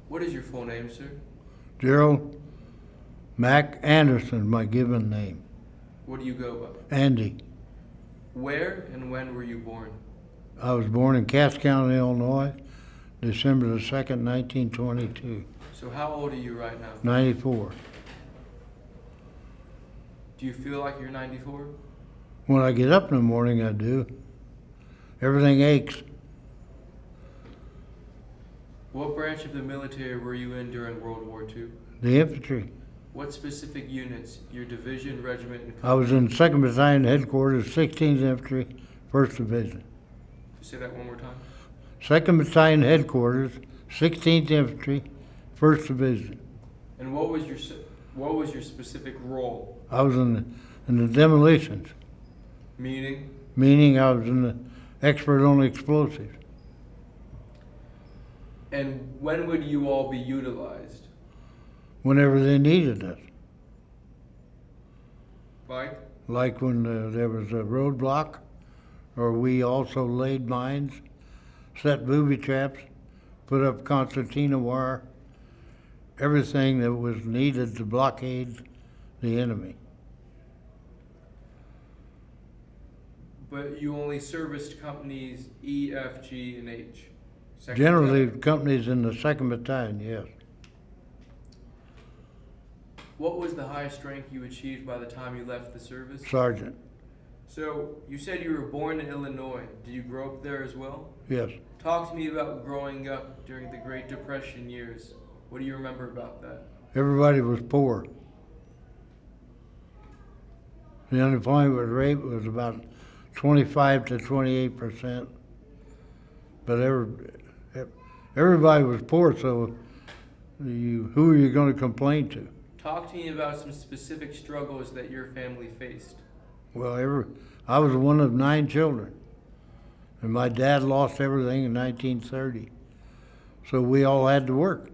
What is your full name, sir? Gerald Mac Anderson, my given name. What do you go by? Andy. Where and when were you born? I was born in Cass County, Illinois, December the 2nd, 1922. So how old are you right now? 94. Do you feel like you're 94? When I get up in the morning, I do. Everything aches. What branch of the military were you in during World War II? The infantry. What specific units, your division, regiment, and I was in 2nd Battalion Headquarters, 16th Infantry, 1st Division. Say that one more time. 2nd Battalion Headquarters, 16th Infantry, 1st Division. And what was your specific role? I was in the demolitions, Meaning? meaning I was in the expert on explosives. And when would you all be utilized? Whenever they needed us. Like when there was a roadblock, or we also laid mines, set booby traps, put up concertina wire, everything that was needed to blockade the enemy. But you only serviced companies E, F, G, and H. Second Generally, battalion. companies in the 2nd Battalion, yes. What was the highest rank you achieved by the time you left the service? Sergeant, So, you said you were born in Illinois. Did you grow up there as well? yes. Talk to me about growing up during the Great Depression years. What do you remember about that? Everybody was poor. The unemployment rate was about 25 to 28%. But everybody was poor, so who are you going to complain to? Talk to me about some specific struggles that your family faced. Well, I was one of 9 children, and my dad lost everything in 1930. So we all had to work.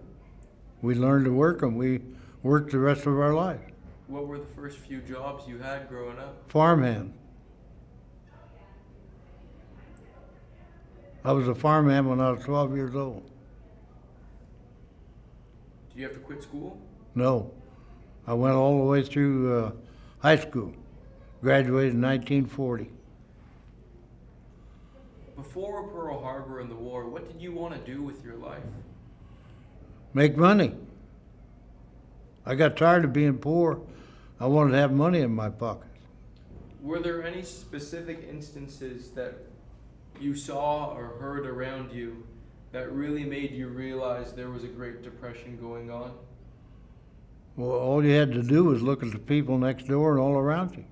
We learned to work, and we worked the rest of our life. What were the first few jobs you had growing up? Farmhand. I was a farmhand when I was 12 years old. Did you have to quit school? No. I went all the way through high school. Graduated in 1940. Before Pearl Harbor and the war, what did you want to do with your life? Make money. I got tired of being poor. I wanted to have money in my pockets. Were there any specific instances that you saw or heard around you that really made you realize there was a Great Depression going on? Well, all you had to do was look at the people next door and all around you.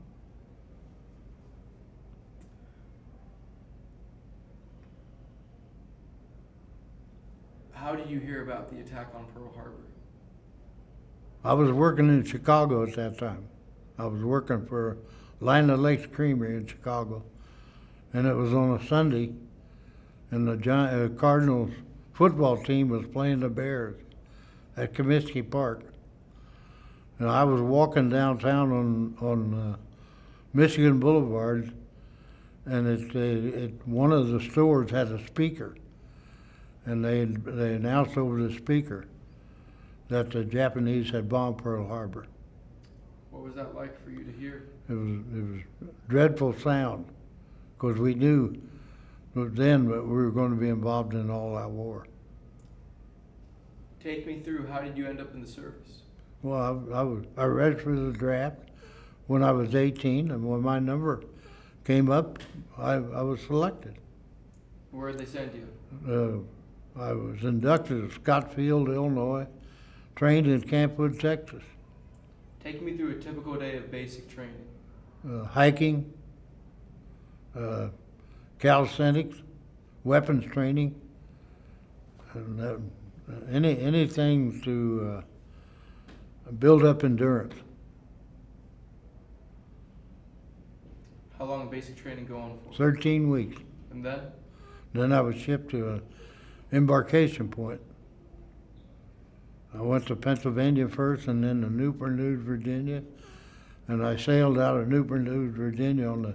How did you hear about the attack on Pearl Harbor? I was working in Chicago at that time. I was working for Line of Lakes Creamery in Chicago. And it was on a Sunday, and the Cardinals football team was playing the Bears at Comiskey Park. And I was walking downtown on Michigan Boulevard, and one of the stores had a speaker, and they announced over the speaker that the Japanese had bombed Pearl Harbor. What was that like for you to hear? It was a dreadful sound, because we knew then that we were going to be involved in all that war. Take me through, how did you end up in the service? Well, I read for the draft when I was 18, and when my number came up, I was selected. Where did they send you? I was inducted at Scottsfield, Illinois, trained in Camp Hood, Texas. Take me through a typical day of basic training. Hiking, calisthenics, weapons training, and anything to build up endurance. How long did basic training go on for? 13 weeks. And then? Then I was shipped to an embarkation point. I went to Pennsylvania first, and then to Newport News, Virginia. And I sailed out of Newport News, Virginia on the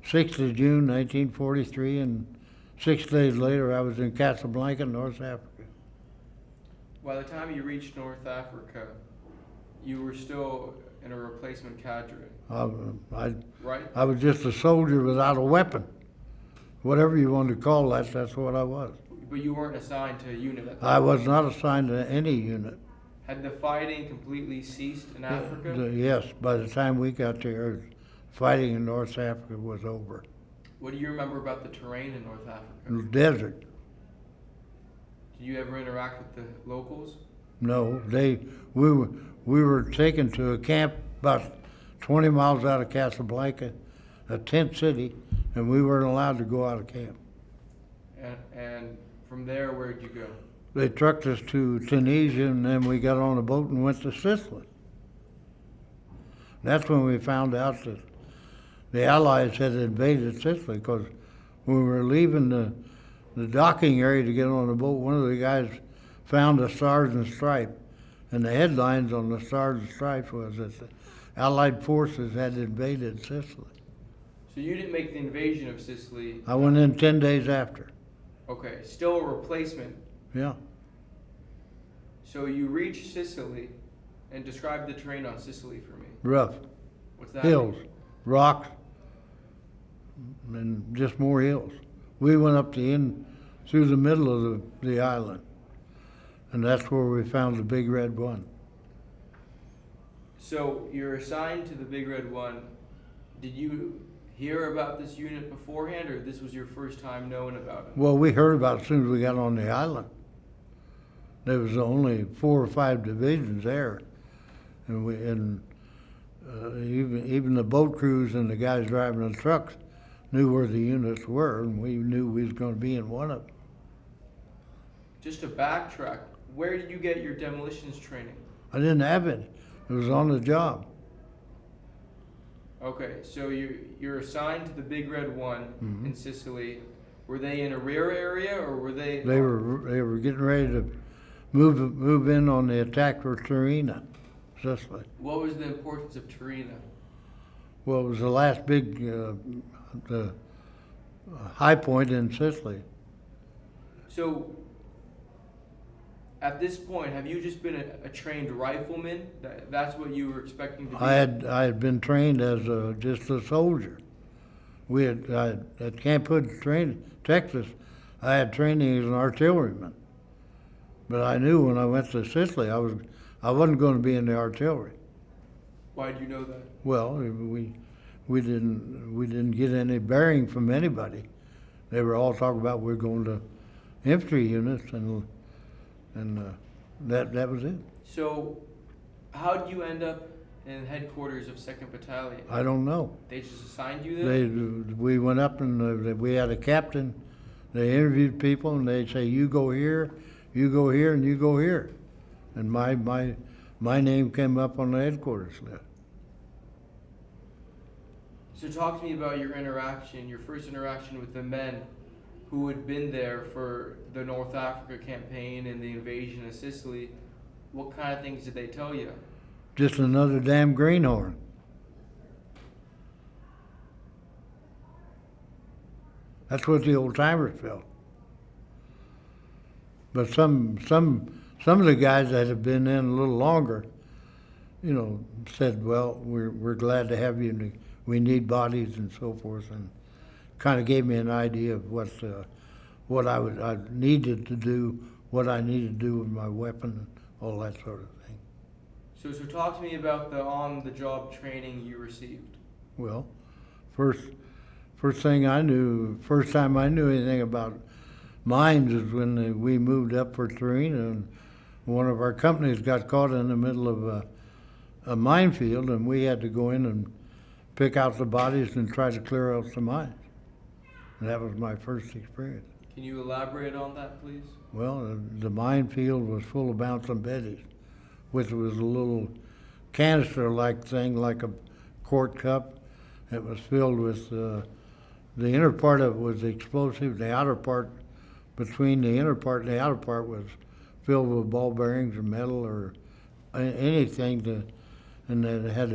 6th of June, 1943, and 6 days later I was in Casablanca, North Africa. By the time you reached North Africa, you were still in a replacement cadre, right? I was just a soldier without a weapon. Whatever you want to call that, that's what I was. But you weren't assigned to a unit at that I time. was not assigned to any unit. Had the fighting completely ceased in Africa? Yes, by the time we got there, fighting in North Africa was over. What do you remember about the terrain in North Africa? It was desert. Did you ever interact with the locals? No, we were taken to a camp about 20 miles out of Casablanca, a tent city, and we weren't allowed to go out of camp. And from there, where'd you go? They trucked us to Tunisia, and then we got on a boat and went to Sicily. That's when we found out that the Allies had invaded Sicily, because when we were leaving the docking area to get on the boat, one of the guys found a Stars and Stripes, and the headlines on the Stars and Stripes was that the Allied forces had invaded Sicily. So you didn't make the invasion of Sicily. I went in 10 days after. Okay, still a replacement. Yeah. So you reached Sicily, and describe the terrain on Sicily for me. Rough. What's that? Hills, rocks, and just more hills. We went up through the middle of the island, and that's where we found the Big Red One. So you're assigned to the Big Red One. Did you hear about this unit beforehand, or this was your first time knowing about it? Well, we heard about it as soon as we got on the island. There was only 4 or 5 divisions there, and even the boat crews and the guys driving the trucks knew where the units were, and we knew we was going to be in one of them. Just to backtrack, where did you get your demolitions training? I didn't have any. It was on the job. Okay, so you're assigned to the Big Red One Mhm. in Sicily. Were they in a rear area, or were they? They were getting ready to move in on the attack for Torino, Sicily. What was the importance of Torino? Well, it was the last big the high point in Sicily. So, at this point, have you just been a trained rifleman? That's what you were expecting to be? I had been trained as just a soldier. At Camp Hood, Texas, I had training as an artilleryman. But I knew when I went to Sicily, I wasn't going to be in the artillery. Why do you know that? Well, we didn't get any bearing from anybody. They were all talking about we're going to infantry units, and that was it. So, how did you end up in headquarters of 2nd Battalion? I don't know. They just assigned you there? We went up and we had a captain. They interviewed people and they say, you go here, you go here, and you go here. And my name came up on the headquarters list. So talk to me about your first interaction with the men who had been there for the North Africa campaign and the invasion of Sicily. What kind of things did they tell you? Just another damn greenhorn. That's what the old timers felt. But some of the guys that have been in a little longer, said, well, we're glad to have you, and we need bodies and so forth, and kind of gave me an idea of what I needed to do, what I needed to do with my weapon, all that sort of thing. So talk to me about the on-the-job training you received. Well, first time I knew anything about mines is when we moved up for Torino, and one of our companies got caught in the middle of a minefield, and we had to go in and pick out the bodies and try to clear out the mines. And that was my first experience. Can you elaborate on that, please? Well, the minefield was full of bouncing betties, which was a little canister-like thing, like a quart cup. It was filled with, the inner part of it was explosive. The outer part, between the inner part and the outer part, was filled with ball bearings or metal or anything and then it had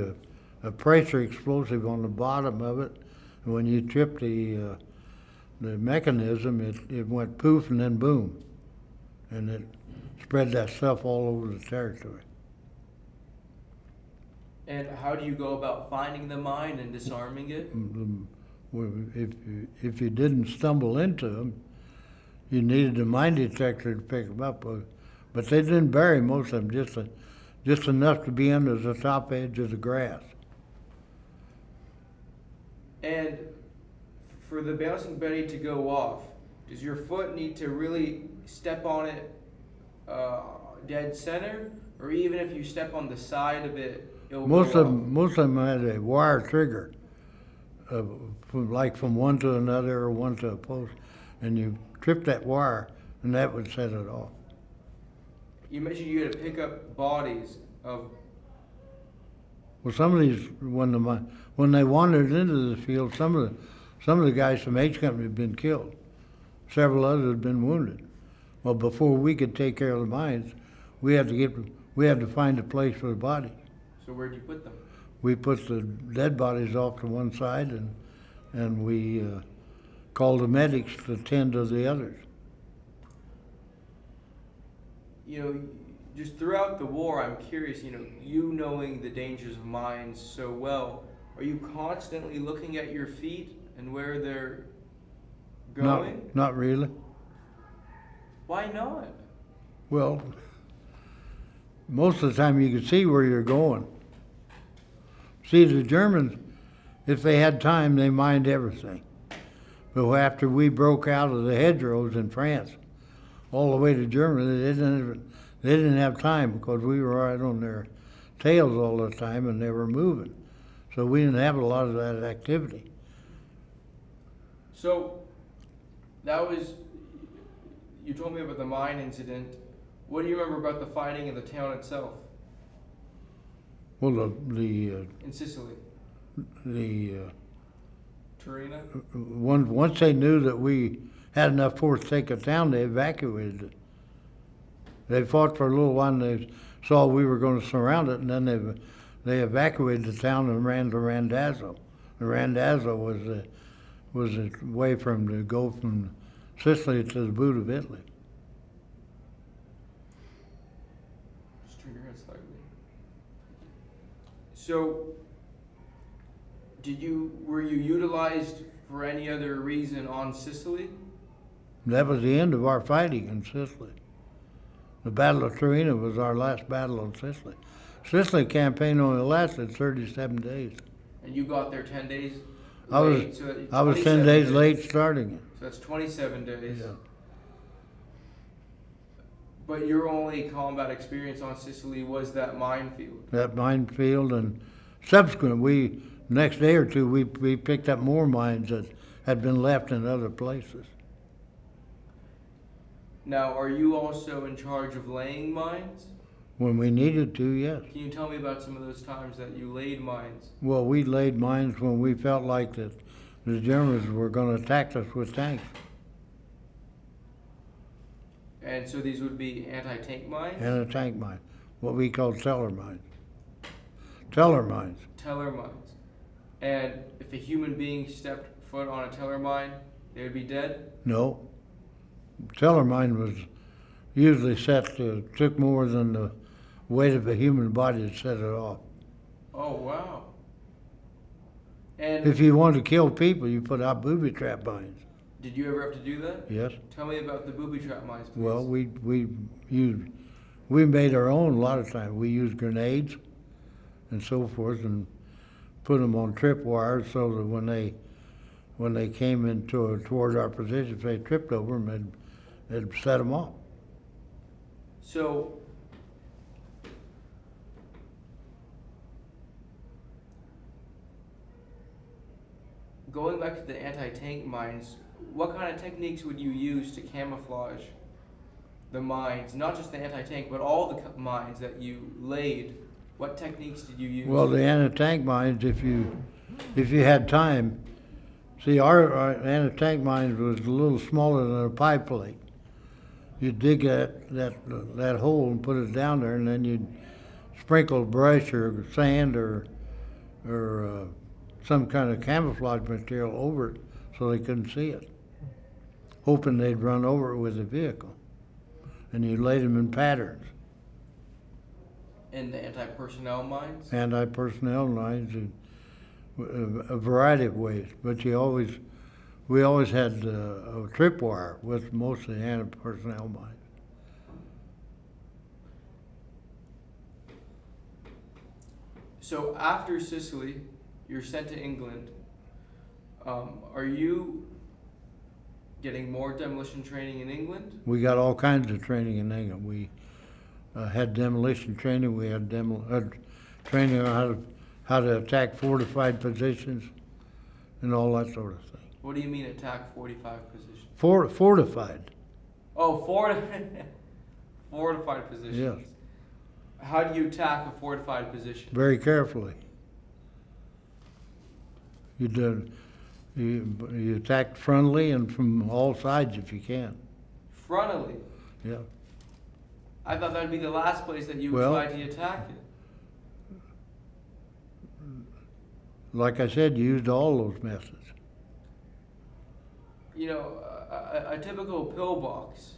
a pressure explosive on the bottom of it. And when you tripped the mechanism, it went poof and then boom. And spread that stuff all over the territory. And how do you go about finding the mine and disarming it? If you didn't stumble into them, you needed a mine detector to pick them up. But they didn't bury most of them, just enough to be under the top edge of the grass. And for the bouncing Betty to go off, does your foot need to really step on it dead center? Or even if you step on the side of it, it'll Most go of off? most of them had a wire trigger, from one to another or one to a post, and you trip that wire, and that would set it off. You mentioned you had to pick up bodies of. Well, some of these, when they wandered into the field, some of the guys from H Company had been killed. Several others had been wounded. Well, before we could take care of the mines, we had to find a place for the bodies. So where'd you put them? We put the dead bodies off to one side, and we called the medics to tend to the others. You know, just throughout the war, I'm curious, you knowing the dangers of mines so well, are you constantly looking at your feet and where they're going? Not really. Why not? Well, most of the time you could see where you're going. See, the Germans, if they had time, they mined everything. But after we broke out of the hedgerows in France, all the way to Germany, they didn't have time because we were right on their tails all the time and they were moving. So we didn't have a lot of that activity. So, you told me about the mine incident. What do you remember about the fighting in the town itself? Well, In Sicily? Torino? Once they knew that we had enough force to take a town, they evacuated it. They fought for a little while and they saw we were going to surround it, and then they evacuated the town and ran to Randazzo. And Randazzo was a way to go from Sicily to the boot of Italy. Just turn your head slightly. So, were you utilized for any other reason on Sicily? That was the end of our fighting in Sicily. The Battle of Torino was our last battle on Sicily. Sicily campaign only lasted 37 days. And you got there 10 days I late? was So I was 10 days late starting it. So that's 27 days. Yeah. But your only combat experience on Sicily was that minefield. That minefield, and subsequent, next day or two, we picked up more mines that had been left in other places. Now, are you also in charge of laying mines? When we needed to, yes. Can you tell me about some of those times that you laid mines? Well, we laid mines when we felt like that the Germans were going to attack us with tanks. And so these would be anti-tank mines? And a tank mine, what we call teller mines. Teller mines. Teller mines. And if a human being stepped foot on a teller mine, they would be dead? No. Teller mine was usually took more than the weight of a human body to set it off. Oh, wow. And If you wanted to kill people, you put out booby trap mines. did you ever have to do that? Yes. Tell me about the booby trap mines, please. Well, we made our own a lot of times. We used grenades and so forth, and put them on trip wires so that when they came toward our position, if they tripped over them, it'd set them off. So, going back to the anti-tank mines, what kind of techniques would you use to camouflage the mines? Not just the anti-tank, but all the mines that you laid. What techniques did you use? Well, the anti-tank mines, if you had time, see, our anti-tank mines was a little smaller than a pie plate. You'd dig that hole and put it down there, and then you'd sprinkle brush or sand or some kind of camouflage material over it so they couldn't see it, hoping they'd run over it with a vehicle. and you laid them in patterns. In the anti-personnel mines? Anti-personnel lines in a variety of ways, but we always had a tripwire with most of the anti-personnel mines. So after Sicily, you're sent to England. Are you getting more demolition training in England? We got all kinds of training in England. We had demolition training. We had training on how to attack fortified positions and all that sort of thing. What do you mean attack 45 positions? Fortified. Oh, fortified positions. Yes. How do you attack a fortified position? Very carefully. You attack frontally and from all sides if you can. Frontally? Yeah. I thought that would be the last place that you would try to attack it. Like I said, you used all those methods. You know, a typical pillbox,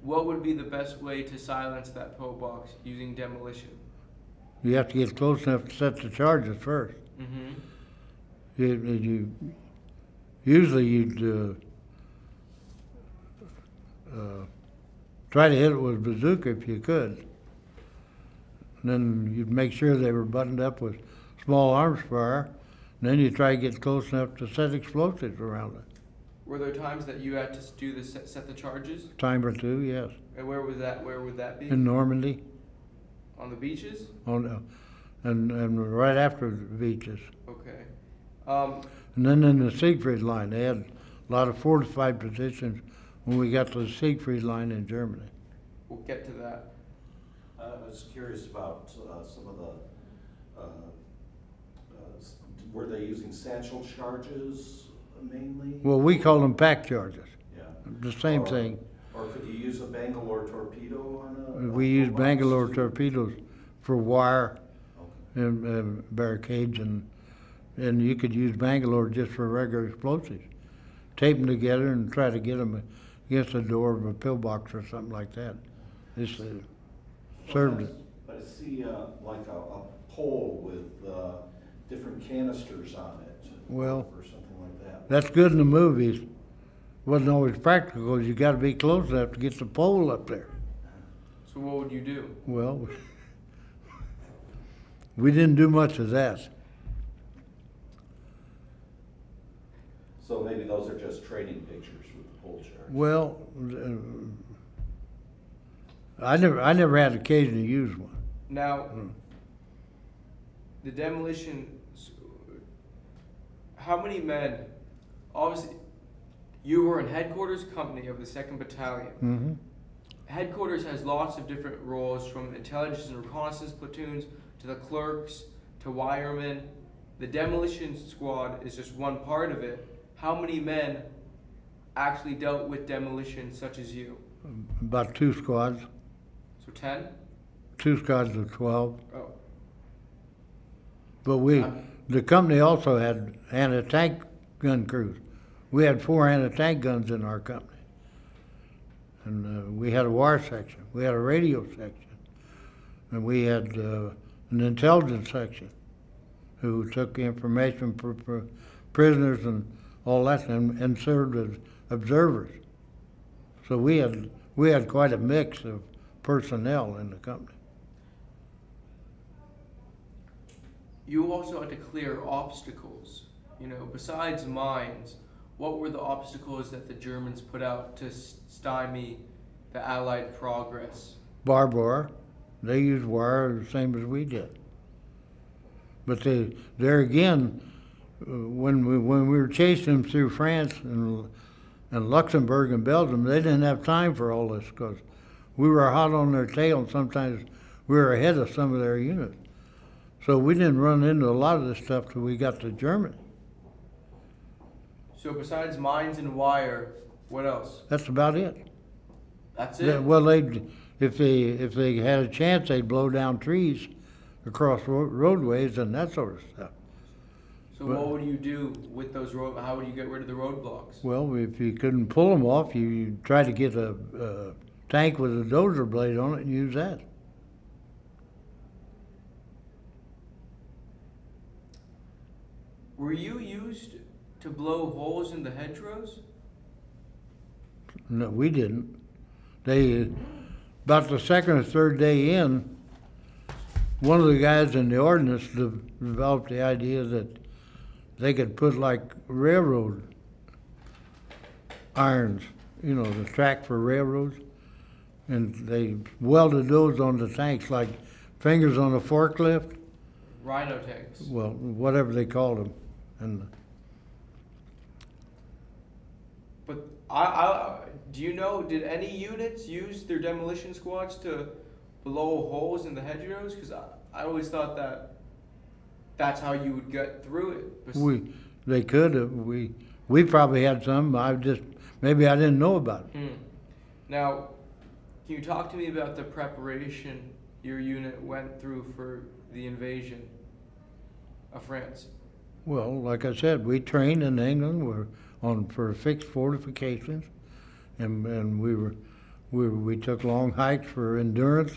what would be the best way to silence that pillbox using demolition? You have to get close enough to set the charges first. Mm-hmm. Usually you'd try to hit it with a bazooka if you could. And then you'd make sure they were buttoned up with small arms fire. And then you try to get close enough to set explosives around it. Were there times that you had to do the set the charges? Time or two, yes. And where was that? Where would that be? In Normandy. On the beaches? And right after the beaches. Okay. And then in the Siegfried line, they had a lot of fortified positions when we got to the Siegfried line in Germany. We'll get to that. I was curious about some of the, were they using satchel charges mainly? Well, we call them pack charges. Yeah. The same thing. Or could you use a Bangalore torpedo on a? We use box? Bangalore torpedoes for wire Okay. and barricades, and you could use Bangalore just for regular explosives. Tape them together and try to get them against the door of a pillbox or something like that. This served it. But I see like a pole with different canisters on it. Well, or something like that. That's good in the movies. Wasn't always practical. You got to be close enough to get the pole up there. So what would you do? Well, we didn't do much of that. So maybe those are just training pictures with the pole charge. Well, I never had occasion to use one. Now, the demolition, how many men, obviously, you were in headquarters company of the 2nd Battalion. Mm-hmm. Headquarters has lots of different roles, from intelligence and reconnaissance platoons to the clerks to wiremen. The demolition squad is just one part of it. How many men actually dealt with demolition such as you? About 2 squads. So 10? 2 squads of 12. Oh. But the company also had anti-tank gun crews. We had 4 anti-tank guns in our company. And we had a wire section. We had a radio section. And we had an intelligence section who took information for prisoners and all that and served as observers. So we had quite a mix of personnel in the company. You also had to clear obstacles. You know, besides mines, what were the obstacles that the Germans put out to stymie the Allied progress? Barbed wire. They used wire the same as we did. But there again, when we were chasing them through France and Luxembourg and Belgium, they didn't have time for all this because we were hot on their tail, and sometimes we were ahead of some of their units. So we didn't run into a lot of this stuff till we got to Germany. So besides mines and wire, what else? That's about it. That's it? Well, if they had a chance, they'd blow down trees across roadways and that sort of stuff. So what would you do with those how would you get rid of the roadblocks? Well, if you couldn't pull them off, you try to get a tank with a dozer blade on it and use that. Were you used to blow holes in the hedgerows? No, we didn't. They, about the second or third day in, one of the guys in the ordnance developed the idea that they could put like railroad irons, you know, the track for railroads, and they welded those on the tanks like fingers on a forklift. Rhino tanks. Well, whatever they called them, and But do you know, did any units use their demolition squads to blow holes in the hedgerows? Because I always thought that that's how you would get through it. they could have. We probably had some. Maybe I didn't know about it. Now, can you talk to me about the preparation your unit went through for the invasion of France? Well, like I said, we trained in England. For fixed fortifications, and we took long hikes for endurance,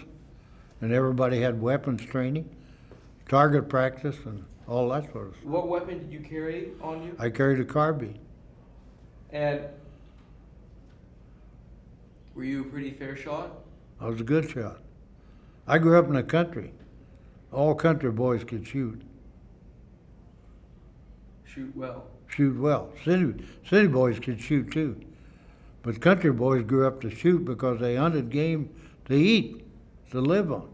and everybody had weapons training, target practice, and all that sort of stuff. What weapon did you carry on you? I carried a carbine. And were you a pretty fair shot? I was a good shot. I grew up in the country. All country boys could shoot. Shoot well. Shoot well. City boys could shoot too. But country boys grew up to shoot because they hunted game to eat, to live on.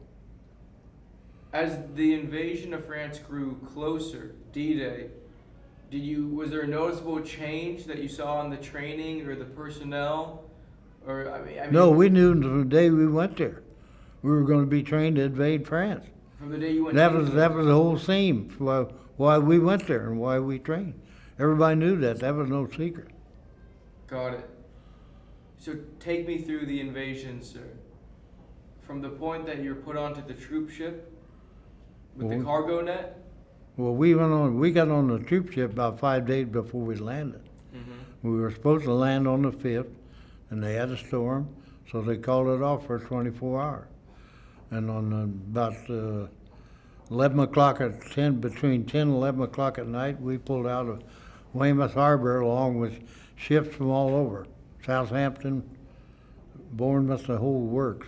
As the invasion of France grew closer, D-Day, was there a noticeable change that you saw in the training or the personnel? Or I mean, No, we knew from the day we went there, we were going to be trained to invade France. From the day you went. That was the whole theme why we went there and why we trained. Everybody knew that. That was no secret. Got it. So take me through the invasion, sir. From the point that you're put onto the troop ship with the cargo net. Well, we got on the troop ship about 5 days before we landed. We were supposed to land on the 5th, and they had a storm, so they called it off for 24 hours. And on about 11 o'clock between 10 and 11 o'clock at night, we pulled out of Weymouth Harbor along with ships from all over, Southampton, Bournemouth, the whole works,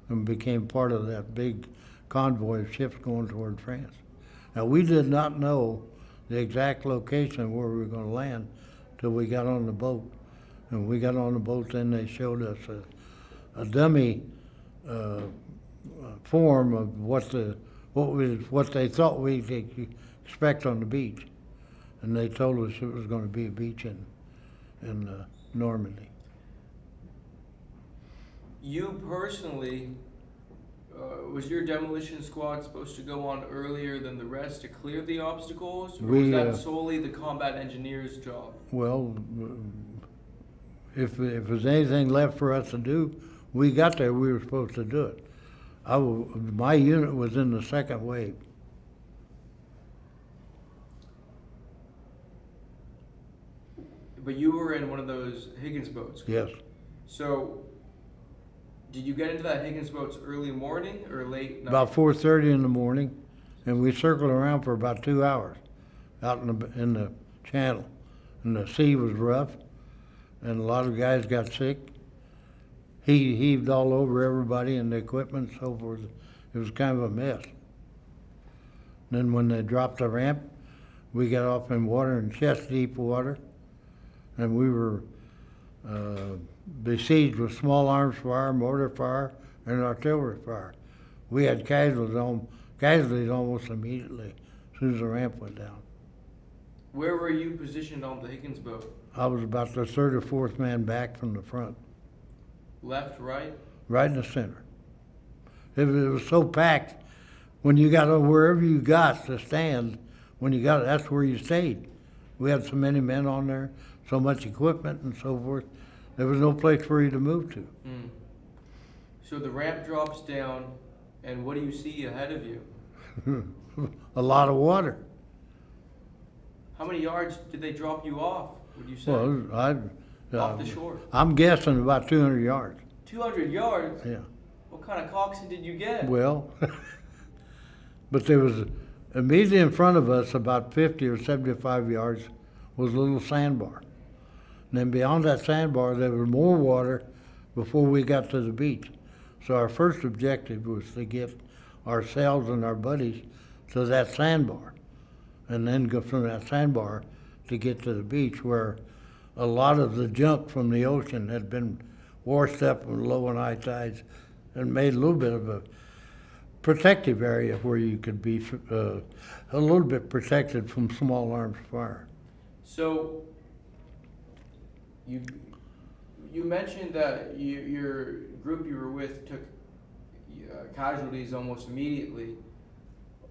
and became part of that big convoy of ships going toward France. Now, we did not know the exact location where we were going to land till we got on the boat. And we got on the boat, then they showed us a dummy form of what they thought we could expect on the beach. And they told us it was going to be a beach in Normandy. You personally, was your demolition squad supposed to go on earlier than the rest to clear the obstacles? Or was that solely the combat engineer's job? Well, if there's anything left for us to do, we got there, we were supposed to do it. My unit was in the second wave. But you were in one of those Higgins boats? Yes. So, did you get into that Higgins boats early morning or late night? About 4:30 in the morning, and we circled around for about 2 hours out in the channel. And the sea was rough, and a lot of guys got sick. He heaved all over everybody and the equipment and so forth. It was kind of a mess. Then when they dropped the ramp, we got off in water, in chest deep water, and we were besieged with small arms fire, mortar fire, and artillery fire. We had casualties almost immediately as soon as the ramp went down. Where were you positioned on the Higgins boat? I was about the third or fourth man back from the front. Left, right? Right in the center. It was so packed, when you got wherever you got to stand, that's where you stayed. We had so many men on there, so much equipment and so forth. There was no place for you to move to. So the ramp drops down, and what do you see ahead of you? A lot of water. How many yards did they drop you off, would you say? Well, off the shore? I'm guessing about 200 yards. 200 yards? Yeah. What kind of coxswain did you get? Well, but there was immediately in front of us, about 50 or 75 yards, was a little sandbar. And then beyond that sandbar, there was more water before we got to the beach. So our first objective was to get ourselves and our buddies to that sandbar, and then go from that sandbar to get to the beach, where a lot of the junk from the ocean had been washed up with low and high tides and made a little bit of a protective area where you could be a little bit protected from small arms fire. So, you mentioned that your group you were with took casualties almost immediately.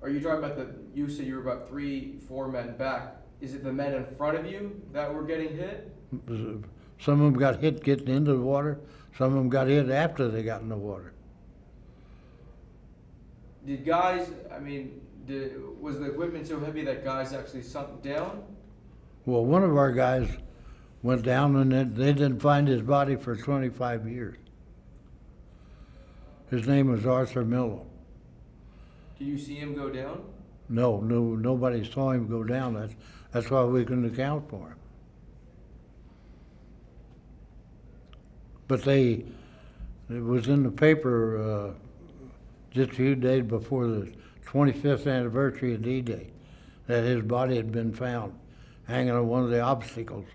Are you talking about you said you were about 3-4 men back. Is it the men in front of you that were getting hit? Some of them got hit getting into the water. Some of them got hit after they got in the water. Did guys, was the equipment so heavy that guys actually sunk down? Well, one of our guys went down, and they didn't find his body for 25 years. His name was Arthur Miller. Did you see him go down? No, nobody saw him go down. That's why we couldn't account for him. But it was in the paper just a few days before the 25th anniversary of D-Day that his body had been found hanging on one of the obstacles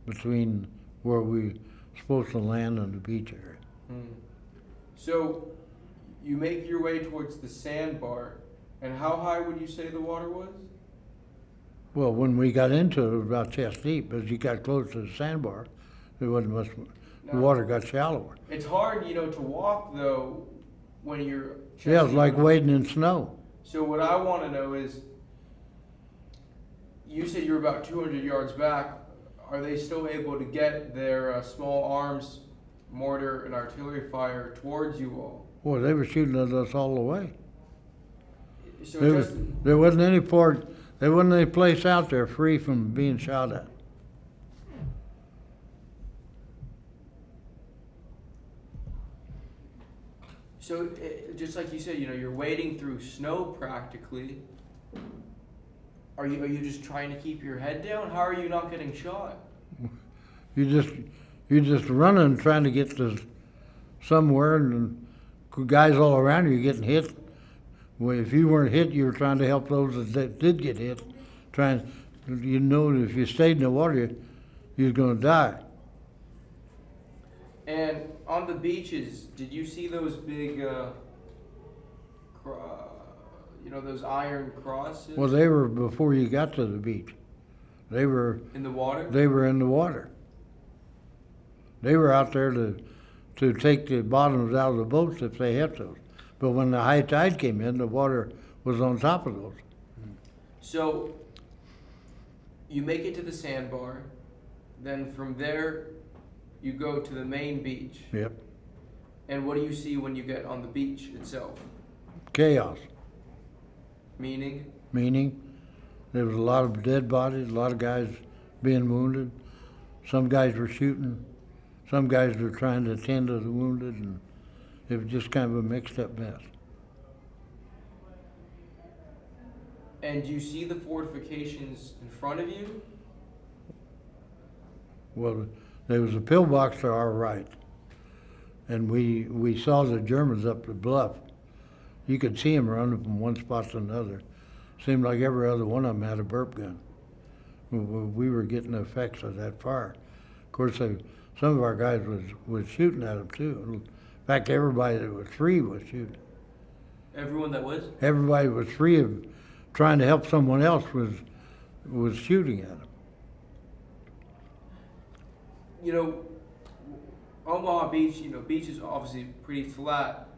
between where we were supposed to land and the beach area. So you make your way towards the sandbar, and how high would you say the water was? Well, when we got into it, it was about chest deep. As you got close to the sandbar, there wasn't much. The water got shallower. It's hard, to walk though when you're. Yeah, it's like wading in snow. So what I want to know is, you said you're about 200 yards back. Are they still able to get their small arms, mortar, and artillery fire towards you all? Boy, they were shooting at us all the way. So there wasn't any place out there free from being shot at. So just like you said, you're wading through snow practically. Are you just trying to keep your head down? How are you not getting shot? You're just running, trying to get to somewhere, and guys all around you getting hit. Well, if you weren't hit, you were trying to help those that did get hit. That if you stayed in the water, you was going to die. And on the beaches, did you see those big, those iron crosses? Well, they were before you got to the beach. They were in the water. They were in the water. They were out there to take the bottoms out of the boats if they had to. But when the high tide came in, the water was on top of those. So you make it to the sandbar, then from there you go to the main beach. Yep. And what do you see when you get on the beach itself? Chaos. Meaning? Meaning, there was a lot of dead bodies, a lot of guys being wounded. Some guys were shooting. Some guys were trying to attend to the wounded, and it was just kind of a mixed up mess. And do you see the fortifications in front of you? Well, there was a pillbox to our right, and we saw the Germans up the bluff. You could see them running from one spot to another. Seemed like every other one of them had a burp gun. We were getting the effects of that fire. Of course, some of our guys was shooting at them too. In fact, everybody that was free was shooting. Everyone that was? Everybody was free of trying to help someone else was shooting at them. Omaha Beach, beach is obviously pretty flat.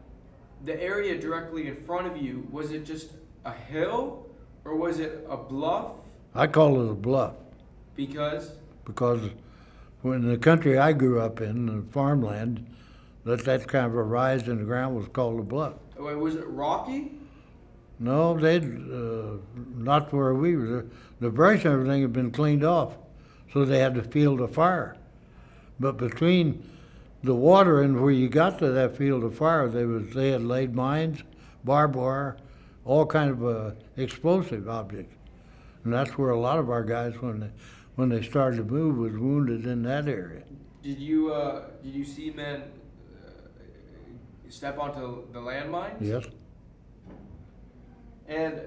The area directly in front of you, was it just a hill or was it a bluff? I call it a bluff. Because? Because when the country I grew up in, the farmland, that kind of a rise in the ground was called a bluff. Wait, was it rocky? No, not where we were. The brush and everything had been cleaned off, so they had to field a fire. But between the water and where you got to that field of fire, they had laid mines, barbed wire, all kind of explosive objects, and that's where a lot of our guys, when they started to move, was wounded in that area. Did you see men step onto the landmines? Yes. And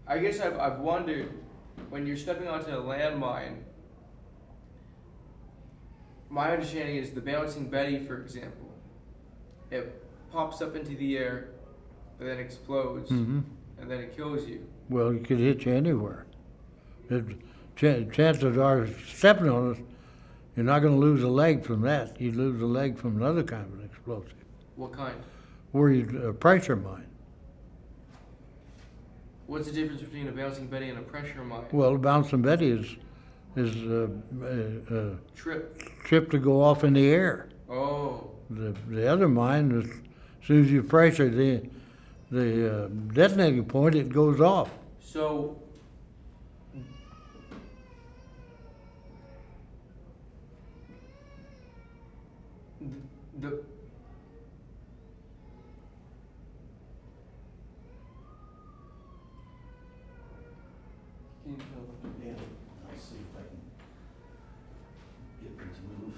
I guess I've wondered, when you're stepping onto a landmine, my understanding is the bouncing Betty, for example, it pops up into the air, and then explodes, Mm-hmm. and then it kills you. Well, it could hit you anywhere. Chances are, stepping on it, you're not going to lose a leg from that. You'd lose a leg from another kind of an explosive. What kind? Where you pressure mine. What's the difference between a bouncing Betty and a pressure mine? Well, a bouncing Betty is Trip. to go off in the air. Oh. The other mine is, as soon as you pressure the detonating point, it goes off. So, the Yeah, I'll see if I can get them to move.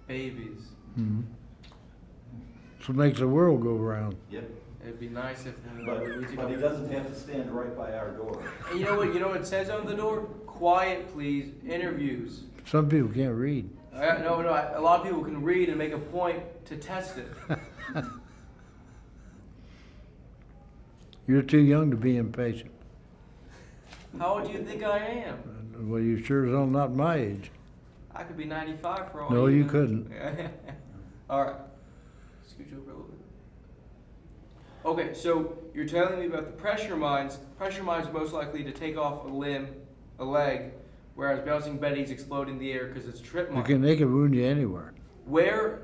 babies. Mm-hmm. So it makes the world go round. Yep, It'd be nice if. but he doesn't have to stand right by our door. And you know what? You know what it says on the door? Quiet, please. Interviews. Some people can't read. No. A lot of people can read and make a point to test it. You're too young to be impatient. How old do you think I am? Well, you sure as hell not my age. I could be 95 for all No, you you know. couldn't. All right. Scooch over a little bit. Okay, so you're telling me about the pressure mines. Pressure mines are most likely to take off a limb, a leg, whereas bouncing Betties explode in the air because it's a trip mine. They can wound you anywhere. Where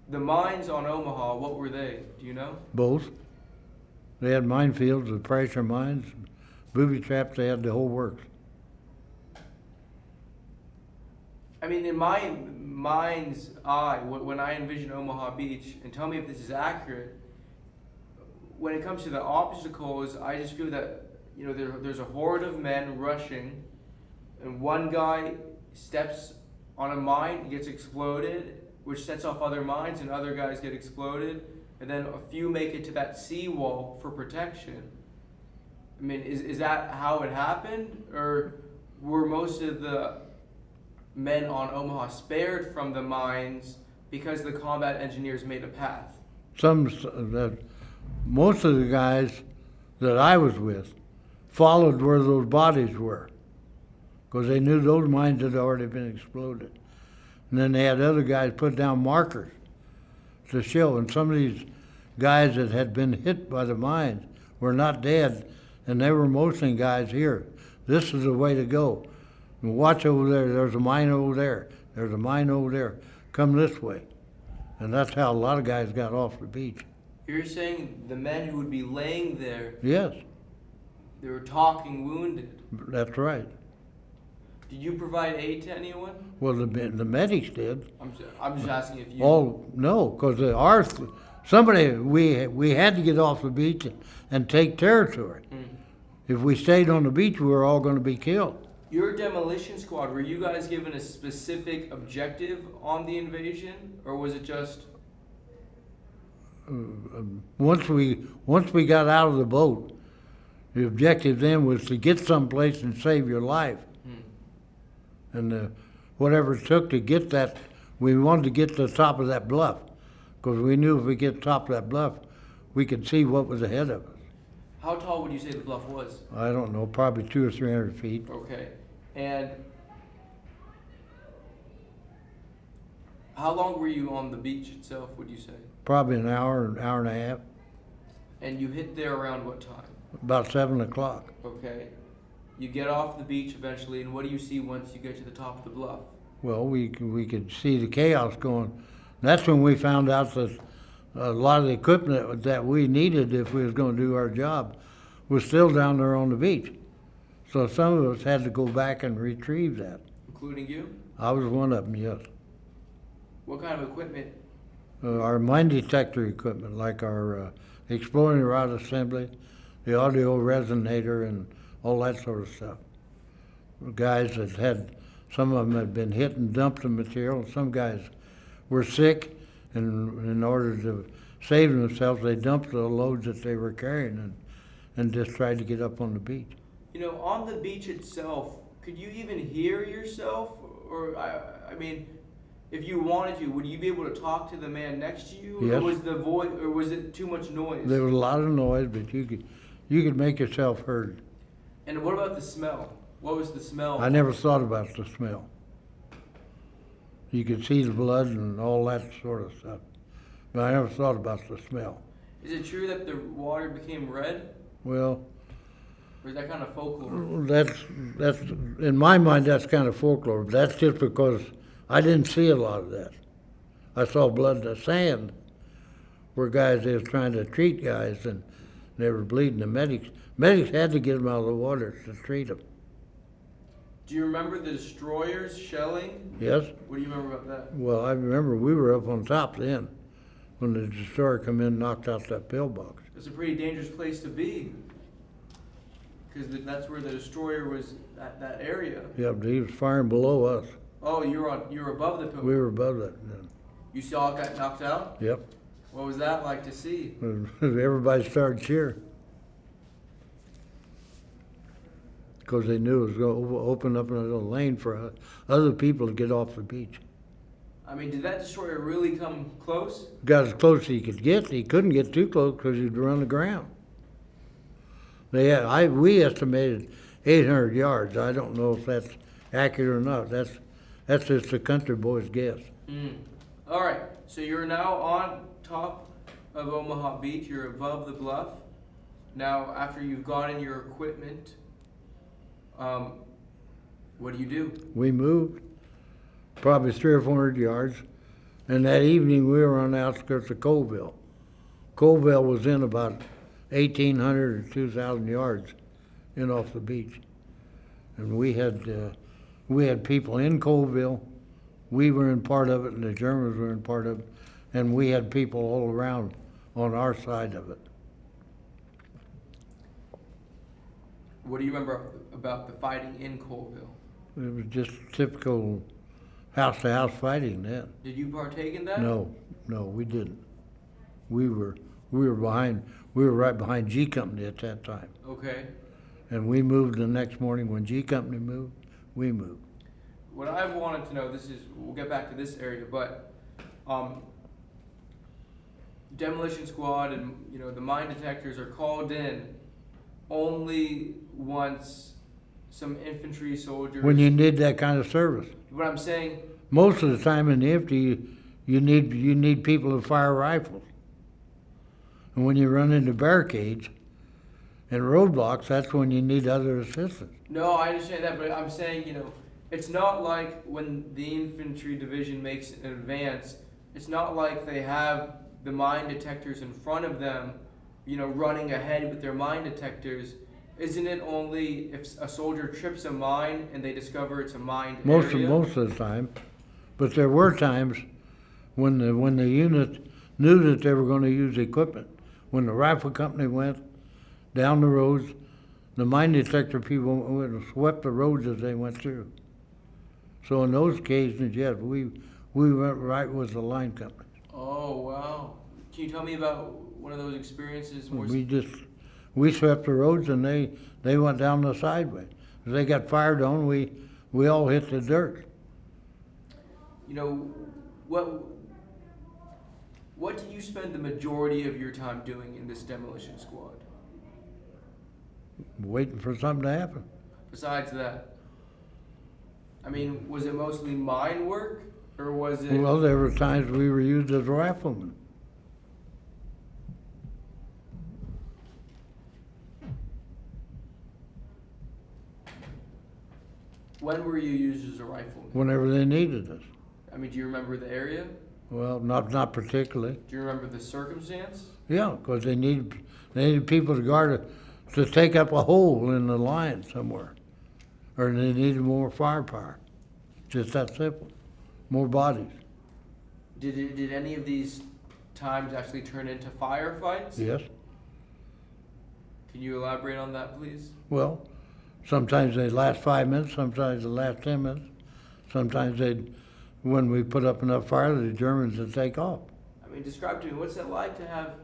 the mines on Omaha, what were they? Do you know? Both. They had minefields with pressure mines, booby traps. They had the whole works. I mean, in my mind's eye, when I envision Omaha Beach, and tell me if this is accurate, when it comes to the obstacles, I just feel that, you know, there's a horde of men rushing, and one guy steps on a mine, gets exploded, which sets off other mines, and other guys get exploded, and then a few make it to that seawall for protection. I mean, is that how it happened, or were most of the men on Omaha spared from the mines because the combat engineers made a path? Most of the guys that I was with followed where those bodies were, because they knew those mines had already been exploded. And then they had other guys put down markers to show, and some of these guys that had been hit by the mines were not dead, and they were motioning guys, here, this is the way to go. And watch over there, there's a mine over there, there's a mine over there, come this way. And that's how a lot of guys got off the beach. You're saying the men who would be laying there, Yes, they were talking wounded. that's right. Did you provide aid to anyone? Well, the medics did. I'm just asking if you. No, because we had to get off the beach and take territory. Mm. If we stayed on the beach, we were all going to be killed. Your demolition squad, were you guys given a specific objective on the invasion, or was it just? Once we got out of the boat, the objective then was to get someplace and save your life. And whatever it took to get that, we wanted to get to the top of that bluff, because we knew if we get to the top of that bluff, we could see what was ahead of us. How tall would you say the bluff was? I don't know, probably 200 or 300 feet. Okay, and how long were you on the beach itself, would you say? Probably an hour and a half, And you hit there around what time? about 7 o'clock. Okay. You get off the beach eventually, and what do you see once you get to the top of the bluff? Well, we could see the chaos going. That's when we found out that a lot of the equipment that we needed if we was gonna do our job was still down there on the beach. So some of us had to go back and retrieve that. Including you? I was one of them, yes. What kind of equipment? Our mine detector equipment, like our exploring rod assembly, the audio resonator, and all that sort of stuff. Guys that had, some of them had been hit and dumped the material. Some guys were sick, and in order to save themselves, they dumped the loads that they were carrying and just tried to get up on the beach. You know, on the beach itself, could you even hear yourself? Or, I mean, if you wanted to, would you be able to talk to the man next to you? Yes. Or was the voice, or was it too much noise? There was a lot of noise, but you could make yourself heard. And what about the smell? What was the smell? I never thought about the smell. You could see the blood and all that sort of stuff, but I never thought about the smell. Is it true that the water became red? Well, Or is that kind of folklore? that's in my mind, that's kind of folklore. But that's just because I didn't see a lot of that. I saw blood in the sand where guys they was trying to treat guys and they were bleeding. The medics had to get them out of the water to treat them. Do you remember the destroyers shelling? Yes. What do you remember about that? Well, I remember we were up on top then when the destroyer come in and knocked out that pillbox. It's a pretty dangerous place to be. Because that's where the destroyer was, at that area. Yeah, but he was firing below us. Oh, you were above the pillbox. We were above that then. You saw it got knocked out? Yep. What was that like to see? Everybody started cheering. Because they knew it was going to open up another lane for other people to get off the beach. I mean, did that destroyer really come close? Got as close as he could get. He couldn't get too close because he'd run aground. We estimated 800 yards. I don't know if that's accurate or not. That's just a country boy's guess. All right, so you're now on top of Omaha Beach. You're above the bluff. Now, after you've gotten your equipment, what do? We moved probably 300 or 400 yards, and that evening we were on the outskirts of Colville. Colville was in about 1,800 or 2,000 yards in off the beach, and we had people in Colville. We were in part of it, and the Germans were in part of it, and we had people all around on our side of it. What do you remember about the fighting in Colville? It was just typical house-to-house fighting then. Did you partake in that? No, we didn't. We were right behind G Company at that time. Okay. And we moved the next morning. When G Company moved, we moved. What I wanted to know, we'll get back to this area, but demolition squad and the mine detectors are called in only once some infantry soldiers. When you need that kind of service. What I'm saying. Most of the time in the infantry, you need people to fire rifles. And when you run into barricades and roadblocks, that's when you need other assistance. No, I understand that, but I'm saying, it's not like when the infantry division makes an advance, it's not like they have the mine detectors in front of them, running ahead with their mine detectors. Isn't it only if a soldier trips a mine and they discover it's a mined area? Most of the time. But there were times when the unit knew that they were going to use equipment. When the rifle company went down the roads, the mine detector people went and swept the roads as they went through. So in those occasions, yes, we went right with the line company. Oh, wow. Can you tell me about one of those experiences? We swept the roads and they went down the sideway. As they got fired on, we all hit the dirt. What do you spend the majority of your time doing in this demolition squad? Waiting for something to happen. Besides that? I mean, was it mostly mine work, or was it... Well, there were times we were used as riflemen. When were you used as a rifleman? Whenever they needed us. I mean, do you remember the area? Well, not particularly. Do you remember the circumstance? Yeah, because they needed people to guard it, to take up a hole in the line somewhere. Or they needed more firepower. Just that simple. More bodies. Did any of these times actually turn into firefights? Yes. Can you elaborate on that, please? Well, sometimes they last 5 minutes, sometimes they last 10 minutes. Sometimes when we put up enough fire, the Germans would take off. I mean, describe to me, what's it like to have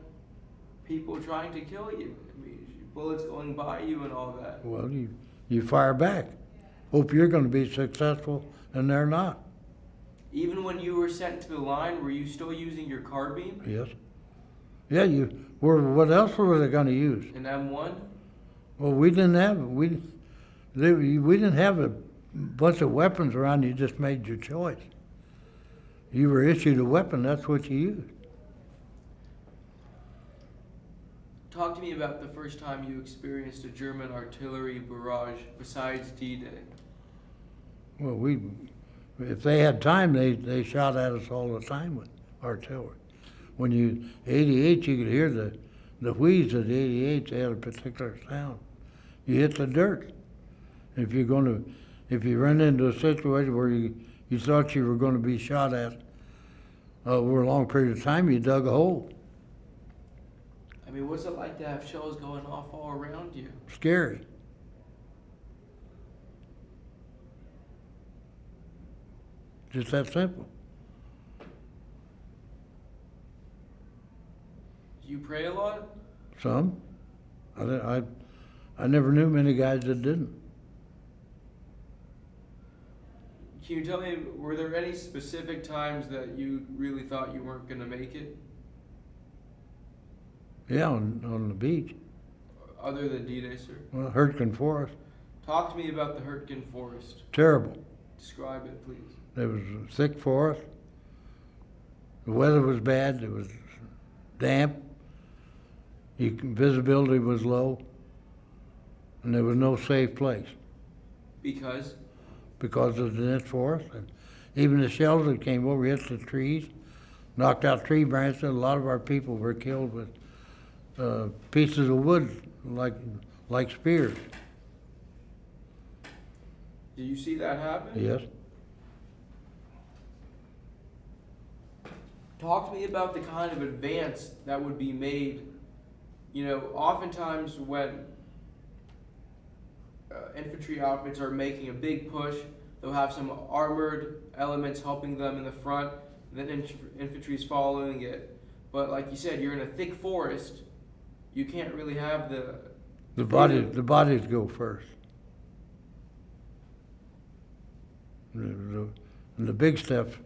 people trying to kill you? I mean, bullets going by you and all that. Well, you fire back. Hope you're going to be successful, and they're not. Even when you were sent to the line, were you still using your carbine? Yes. Yeah, what else were they going to use? An M1? Well, we didn't have a bunch of weapons around. You just made your choice. You were issued a weapon, that's what you used. Talk to me about the first time you experienced a German artillery barrage besides D-Day. Well, if they had time, they shot at us all the time with artillery. When 88, you could hear the wheeze of the 88. They had a particular sound. You hit the dirt. If you run into a situation where you thought you were going to be shot at over a long period of time, you dug a hole. I mean, what's it like to have shells going off all around you? Scary. Just that simple. Do you pray a lot? Some. I never knew many guys that didn't. Can you tell me, were there any specific times that you really thought you weren't going to make it? Yeah, on the beach. Other than D-Day, sir? Well, Hurtgen Forest. Talk to me about the Hurtgen Forest. Terrible. Describe it, please. There was a thick forest. The weather was bad. It was damp. Visibility was low. And there was no safe place. Because? Because of the dense forest. And even the shells that came over hit the trees, knocked out tree branches. A lot of our people were killed with pieces of wood like spears. Did you see that happen? Yes. Talk to me about the kind of advance that would be made. You know, oftentimes when infantry outfits are making a big push, they'll have some armored elements helping them in the front, and then infantry's following it. But like you said, you're in a thick forest. You can't really have the bodies go first. And the big stuff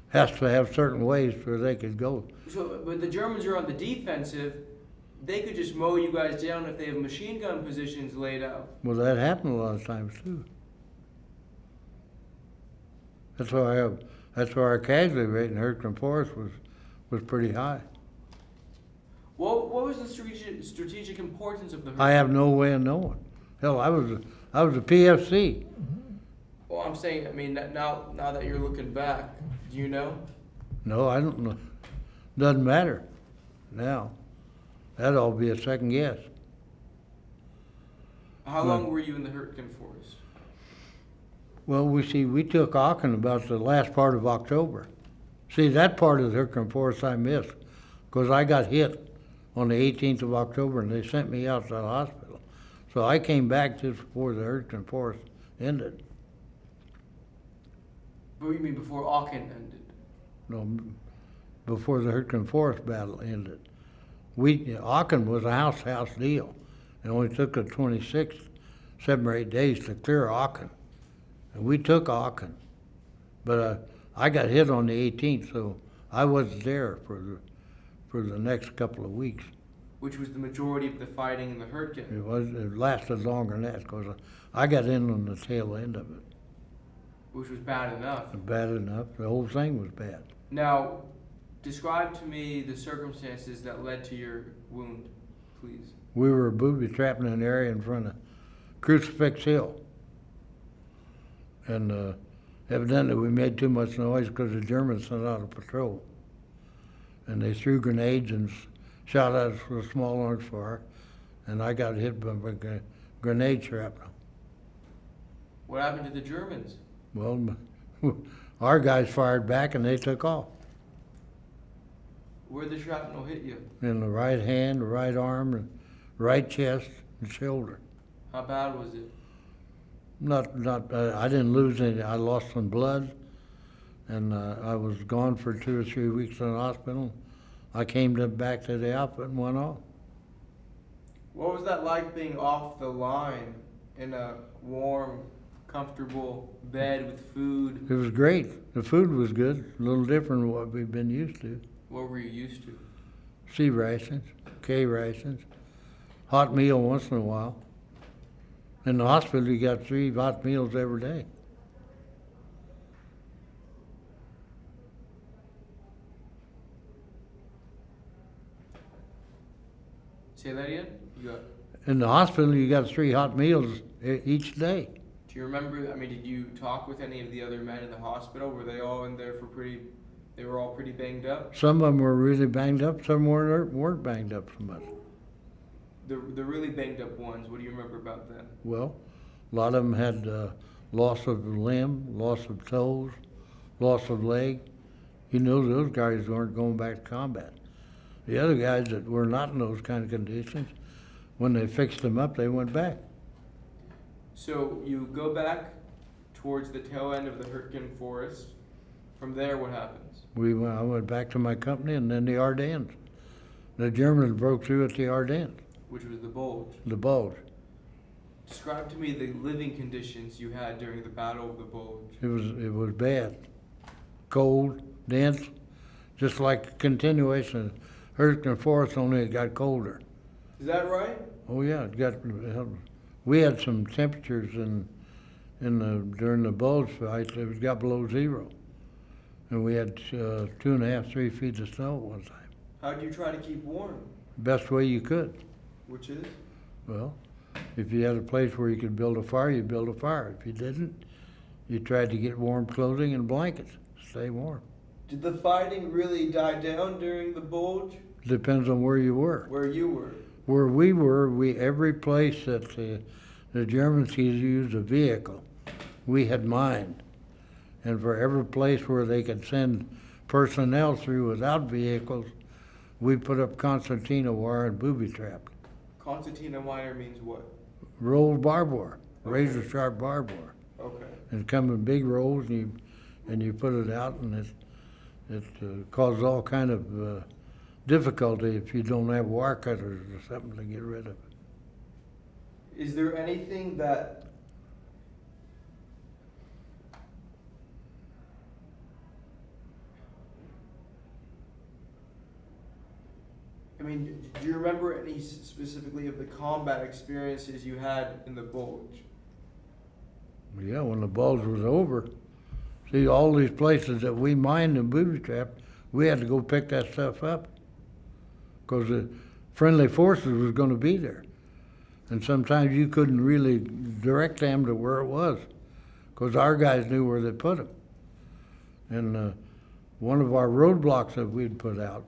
has to have certain ways where they could go. So, but the Germans are on the defensive. They could just mow you guys down if they have machine gun positions laid out. Well, that happened a lot of times too. That's why our casualty rate in Hurtgen Forest was pretty high. What was the strategic importance of the Hurtgen? I have no way of knowing. Hell, I was a PFC. Well, I'm saying, I mean, now that you're looking back, do you know? No, I don't know. Doesn't matter now. That'd all be a second guess. How long were you in the Hurtgen Forest? Well, we took Aachen about the last part of October. See, that part of the Hurtgen Forest I missed, because I got hit on the 18th of October, and they sent me out to the hospital. So I came back just before the Hurtgen Forest ended. What do you mean before Aachen ended? No, before the Hurtgen Forest battle ended. Aachen was a house deal. It only took us 7 or 8 days to clear Aachen. And we took Aachen. But I got hit on the 18th, so I wasn't there for the next couple of weeks. Which was the majority of the fighting in the Hurtgen. It lasted longer than that, because I got in on the tail end of it. Which was bad enough. Bad enough. The whole thing was bad. Now, describe to me the circumstances that led to your wound, please. We were booby-trapped in an area in front of Crucifix Hill. And evidently we made too much noise because the Germans sent out a patrol. and they threw grenades and shot at us with small arms fire, and I got hit by a grenade shrapnel. What happened to the Germans? Well, our guys fired back and they took off. Where'd the shrapnel hit you? In the right hand, the right arm, the right chest, and shoulder. How bad was it? I didn't lose any. I lost some blood, and I was gone for 2 or 3 weeks in the hospital. I came back to the outfit and went off. What was that like being off the line in a warm, comfortable bed with food? It was great. The food was good, a little different than what we've been used to. What were you used to? C rations, K rations, hot meal once in a while. In the hospital, you got 3 hot meals every day. Say that again? In the hospital, you got 3 hot meals each day. Do you remember, did you talk with any of the other men in the hospital? Were they all in there they were all pretty banged up? Some of them were really banged up, some weren't banged up so much. The really banged up ones, what do you remember about them? Well, a lot of them had loss of limb, loss of toes, loss of leg. You know those guys weren't going back to combat. The other guys that were not in those kind of conditions, when they fixed them up, they went back. So you go back towards the tail end of the Hurtgen Forest. From there, what happens? I went back to my company and then the Ardennes. The Germans broke through at the Ardennes. Which was the Bulge. The Bulge. Describe to me the living conditions you had during the Battle of the Bulge. It was bad. Cold, dense, just like a continuation of Hurtgen Forest, only it got colder. Is that right? Oh yeah, we had some temperatures during the Bulge fight. It got below 0, and we had 2.5, 3 feet of snow at one time. How do you try to keep warm? Best way you could. Which is? Well, if you had a place where you could build a fire, you build a fire. If you didn't, you tried to get warm clothing and blankets. Stay warm. Did the fighting really die down during the Bulge? Depends on where you were. Where you were? Where we were, every place that the Germans used a vehicle, we had mined. And for every place where they could send personnel through without vehicles, we put up concertina wire and booby trapped. Concertina wire means what? Rolled barbed wire, Okay. razor sharp barbed wire. Okay. And come in big rolls, and you put it out, and it causes all kind of difficulty if you don't have wire cutters or something to get rid of it. Is there anything that do you remember any specifically of the combat experiences you had in the Bulge? Yeah, when the Bulge was over, see, all these places that we mined and booby trapped, we had to go pick that stuff up because the friendly forces was going to be there. And sometimes you couldn't really direct them to where it was because our guys knew where they put them. And one of our roadblocks that we'd put out,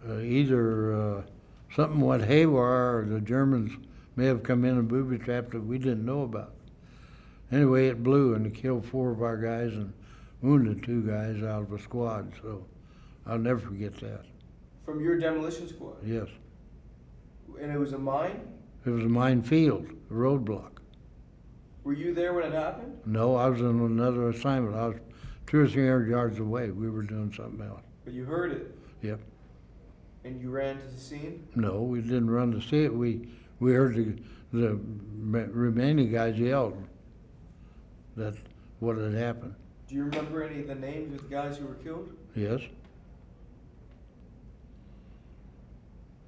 either something went haywire or the Germans may have come in and booby trapped that we didn't know about. Anyway, it blew and it killed 4 of our guys and wounded 2 guys out of a squad, so I'll never forget that. From your demolition squad? Yes. And it was a mine? It was a minefield, a roadblock. Were you there when it happened? No, I was on another assignment. I was 200 or 300 yards away. We were doing something else. But you heard it? Yep. And you ran to the scene? No, we didn't run to see it. We heard the remaining guys yelled that what had happened. Do you remember any of the names of the guys who were killed? Yes.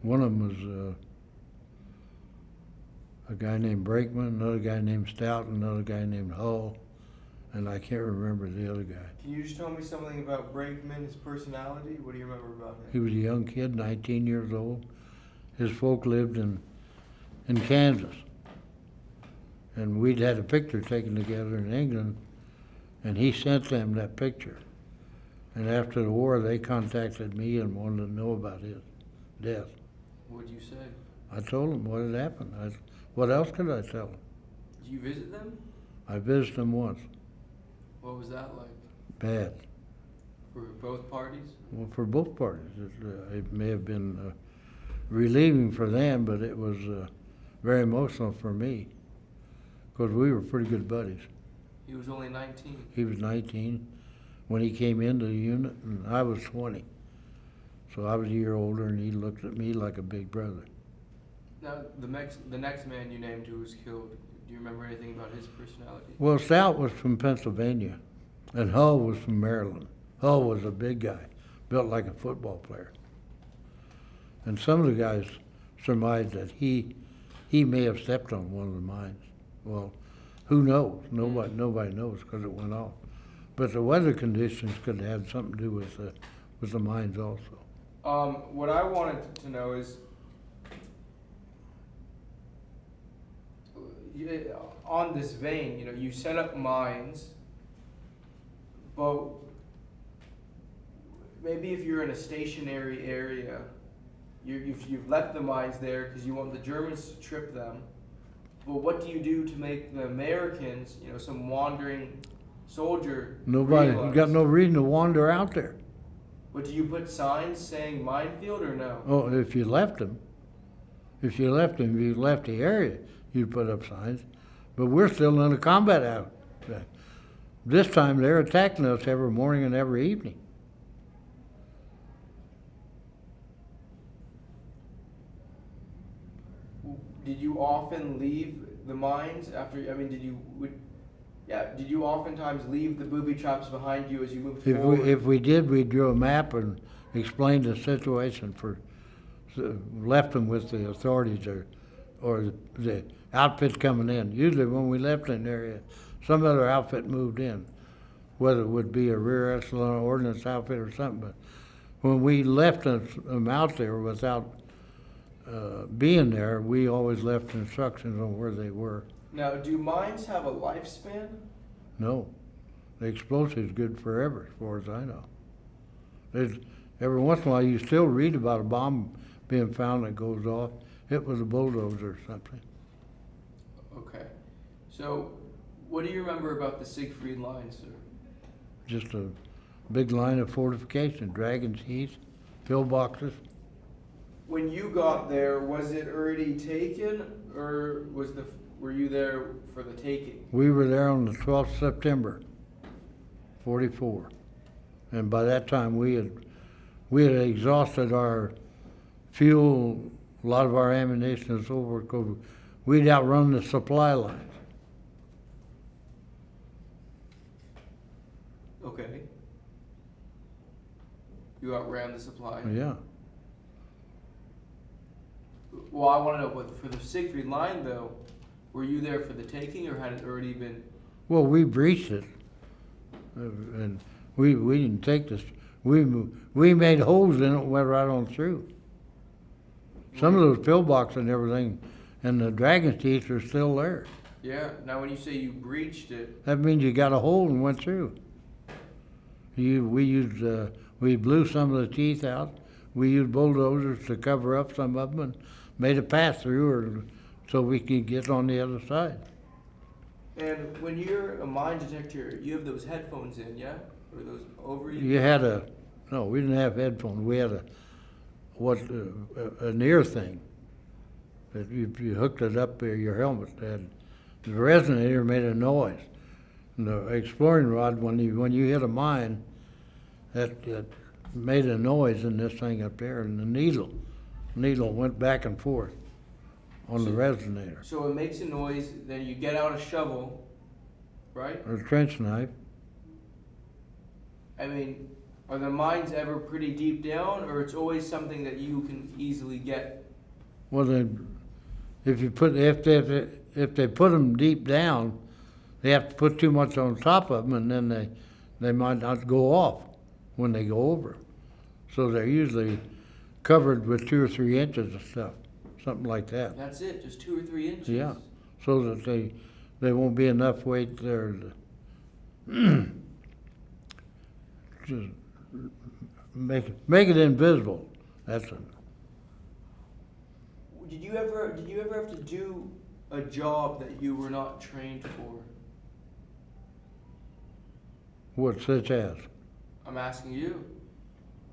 One of them was a guy named Brakeman, another guy named Stout, and another guy named Hull, and I can't remember the other guy. Can you just tell me something about Brakeman, his personality? What do you remember about him? He was a young kid, 19 years old. His folk lived in Kansas. And we'd had a picture taken together in England, and he sent them that picture. And after the war, they contacted me and wanted to know about his death. What'd you say? I told them what had happened. What else could I tell them? Did you visit them? I visited them once. What was that like? Bad. For both parties? Well, for both parties. It may have been relieving for them, but it was very emotional for me, because we were pretty good buddies. He was only 19. He was 19 when he came into the unit, and I was 20. So I was a year older, and he looked at me like a big brother. Now, the next man you named who was killed, do you remember anything about his personality? Well, Stout was from Pennsylvania, and Hull was from Maryland. Hull was a big guy, built like a football player. And some of the guys surmised that he may have stepped on one of the mines. Well, who knows? Nobody knows, because it went off. But the weather conditions could have had something to do with the mines also. What I wanted to know is, on this vein, you set up mines, but maybe if you're in a stationary area, you've left the mines there because you want the Germans to trip them. But what do you do to make the Americans, some wandering soldier, Nobody realize? got no reason to wander out there. But do you put signs saying minefield or no? Oh, if you left the area, you'd put up signs. But we're still in a combat out. This time they're attacking us every morning and every evening. Did you often leave the mines after? Did you oftentimes leave the booby traps behind you as you moved forward? If we did, we drew a map and explained the situation left them with the authorities or the outfit coming in. Usually when we left an area, some other outfit moved in, whether it would be a rear echelon ordnance outfit or something. But when we left them out there without being there, we always left instructions on where they were. Now, do mines have a lifespan? No. The explosive's good forever, as far as I know. Every once in a while, you still read about a bomb being found that goes off. It was a bulldozer or something. Okay. So, what do you remember about the Siegfried line, sir? Just a big line of fortification, Dragon's Teeth, pillboxes. When you got there, was it already taken, or were you there for the taking? We were there on the 12th September, 44. And by that time, we had exhausted our fuel, a lot of our ammunition and so forth, because we'd outrun the supply lines. Okay. You outran the supply? Yeah. Well, I want to know, for the Siegfried line, though, were you there for the taking, or had it already been? Well, we breached it, and we didn't take this. We made holes in it, went right on through. Some of those pillboxes and everything, and the Dragon's Teeth are still there. Yeah. Now, when you say you breached it, That means you got a hole and went through. We blew some of the teeth out. We used bulldozers to cover up some of them and made a pass through, so we could get on the other side. and when you're a mine detector, you have those headphones in, yeah? Or those over you? You had no, we didn't have headphones. We had an ear thing that you hooked it up to your helmet. The resonator made a noise. And the exploring rod, when you hit a mine, that made a noise in this thing up there, and the needle went back and forth on the resonator. So it makes a noise, then you get out a shovel, right? Or a trench knife. Are the mines ever pretty deep down, or it's always something that you can easily get? Well, then, if they put them deep down, they have to put too much on top of them, and then they might not go off when they go over. So they're usually covered with 2 or 3 inches of stuff, something like that. That's it, just 2 or 3 inches? Yeah, so that they won't be enough weight there make it invisible. That's it. Did you ever have to do a job that you were not trained for? What such as? I'm asking you.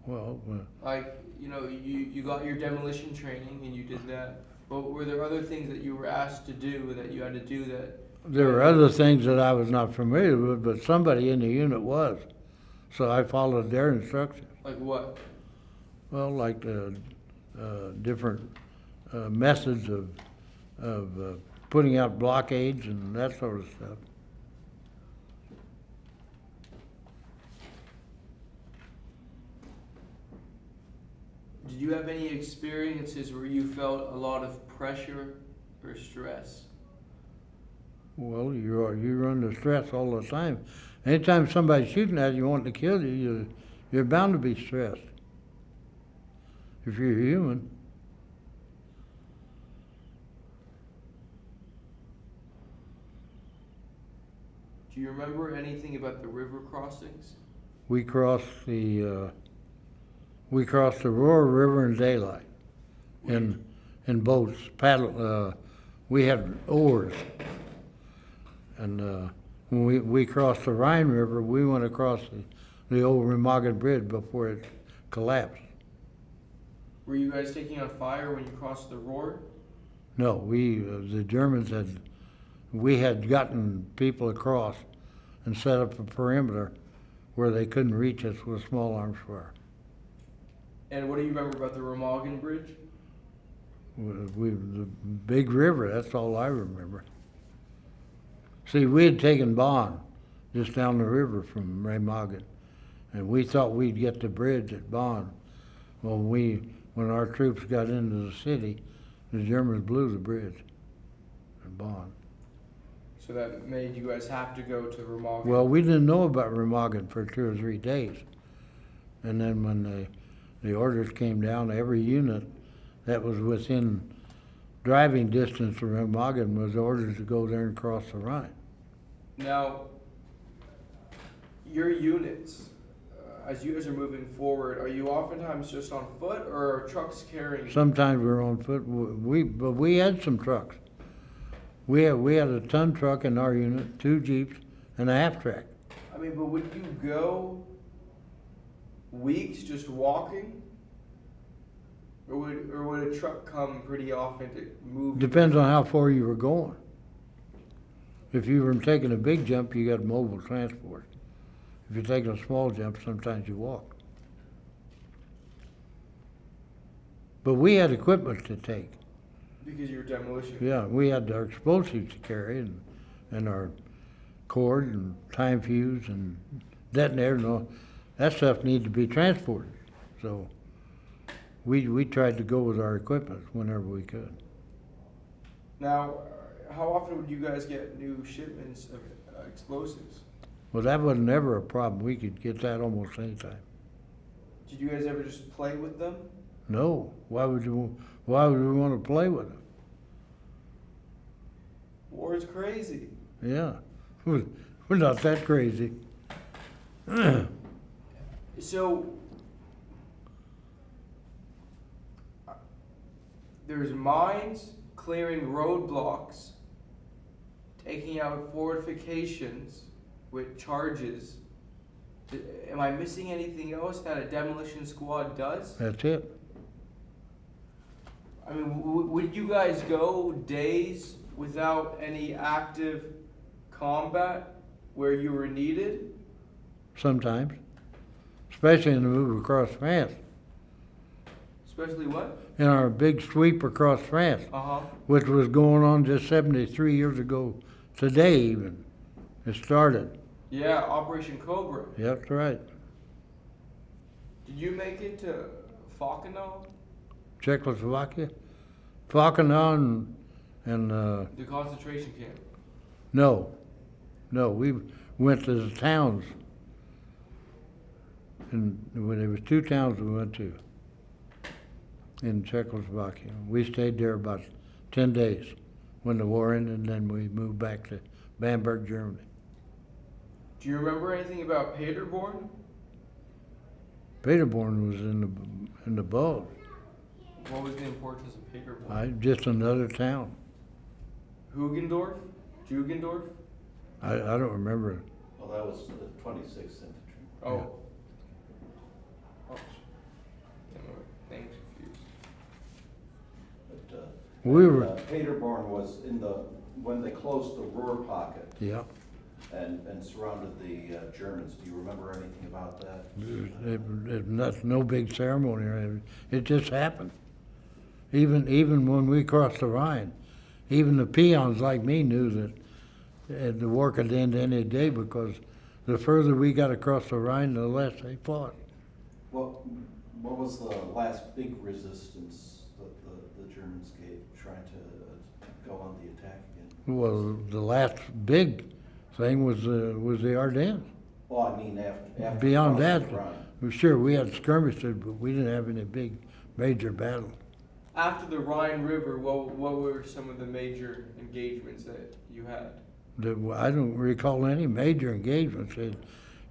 Well, Like, you got your demolition training and you did that. But were there other things that you were asked to do that you had to do that? there were other things that I was not familiar with, but somebody in the unit was. So I followed their instructions. Like what? Well, like different methods of putting out blockades and that sort of stuff. Did you have any experiences where you felt a lot of pressure or stress? Well, you're under stress all the time. Anytime somebody's shooting at you, wanting to kill you, you're bound to be stressed. If you're human. Do you remember anything about the river crossings? We crossed the Aurora River in daylight, in boats, paddle. We had oars, and when we crossed the Rhine River, we went across the old Remagen Bridge before it collapsed. Were you guys taking on fire when you crossed the Ruhr? No, the Germans we had gotten people across and set up a perimeter where they couldn't reach us with small arms fire. And what do you remember about the Remagen Bridge? The big river, that's all I remember. See, we had taken Bonn just down the river from Remagen, and we thought we'd get the bridge at Bonn. Well, when our troops got into the city, the Germans blew the bridge at Bonn. So that made you guys have to go to Remagen. Well, we didn't know about Remagen for 2 or 3 days. And then when the orders came down, every unit that was within driving distance from Remagen was ordered to go there and cross the Rhine. Now, your units, as you guys are moving forward, are you oftentimes just on foot or are trucks carrying? Sometimes we were on foot, but we had some trucks. We had a ton truck in our unit, 2 Jeeps, and a half-track. I mean, but would you go weeks just walking? Or would a truck come pretty often to move? Depends on how far you were going. If you were taking a big jump, you got mobile transport. If you're taking a small jump, sometimes you walk. But we had equipment to take. Because you're demolition. Yeah, we had our explosives to carry and our cord and time fuse and detonator and all. That stuff needed to be transported. So we tried to go with our equipment whenever we could. Now, how often would you guys get new shipments of explosives? Well, that was never a problem. We could get that almost any time. Did you guys ever just play with them? No. Why would we want to play with them? War is crazy. Yeah. We're not that crazy. So, there's mines clearing roadblocks, taking out fortifications with charges. Am I missing anything else that a demolition squad does? That's it. I mean, would you guys go days without any active combat where you were needed? Sometimes. Especially in the move across France. Especially what? In our big sweep across France, which was going on just 73 years ago today even. It started. Yeah, Operation Cobra. Yeah, that's right. Did you make it to Falkenau? Czechoslovakia? Falkenau and The concentration camp. no, we went to the towns. And there was 2 towns we went to in Czechoslovakia. We stayed there about 10 days when the war ended, and then we moved back to Bamberg, Germany. Do you remember anything about Paderborn? Paderborn was in the Bulge. What was the importance of Paderborn? Just another town. Hugendorf? Jugendorf? I don't remember. Well, that was the 26th infantry. Oh. Oh. Name's confused. But, We were, Paderborn was when they closed the Ruhr pocket yeah. and surrounded the Germans. Do you remember anything about that? No big ceremony or anything. It just happened. Even when we crossed the Rhine, even the peons like me knew that the war could end any day, because the further we got across the Rhine, the less they fought. Well, what was the last big resistance that the Germans gave, trying to go on the attack again? Well, the last big thing was the Ardennes. Well, I mean, after Beyond that, crossing the Rhine. sure, we had skirmishes, but we didn't have any big major battles. After the Rhine River, what were some of the major engagements that you had? I don't recall any major engagements.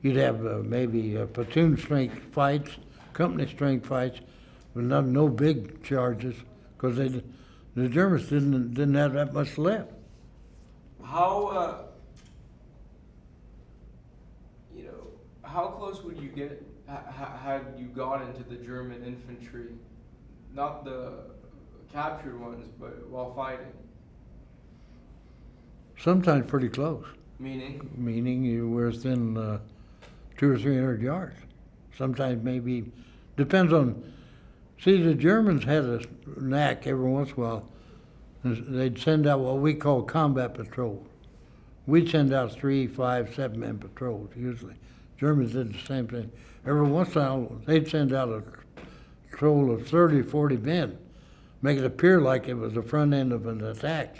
You'd have maybe platoon strength fights, company strength fights, but no big charges, because the Germans didn't have that much left. How how close would you get had you got into the German infantry, not the captured ones, but while fighting? Sometimes pretty close, Meaning you were within 200 or 300 yards. Sometimes maybe, depends on, see, the Germans had a knack every once in a while. They'd send out what we call combat patrols. We'd send out 3, 5, 7-man patrols usually. Germans did the same thing. Every once in a while, they'd send out a patrol of 30, 40 men, make it appear like it was the front end of an attack.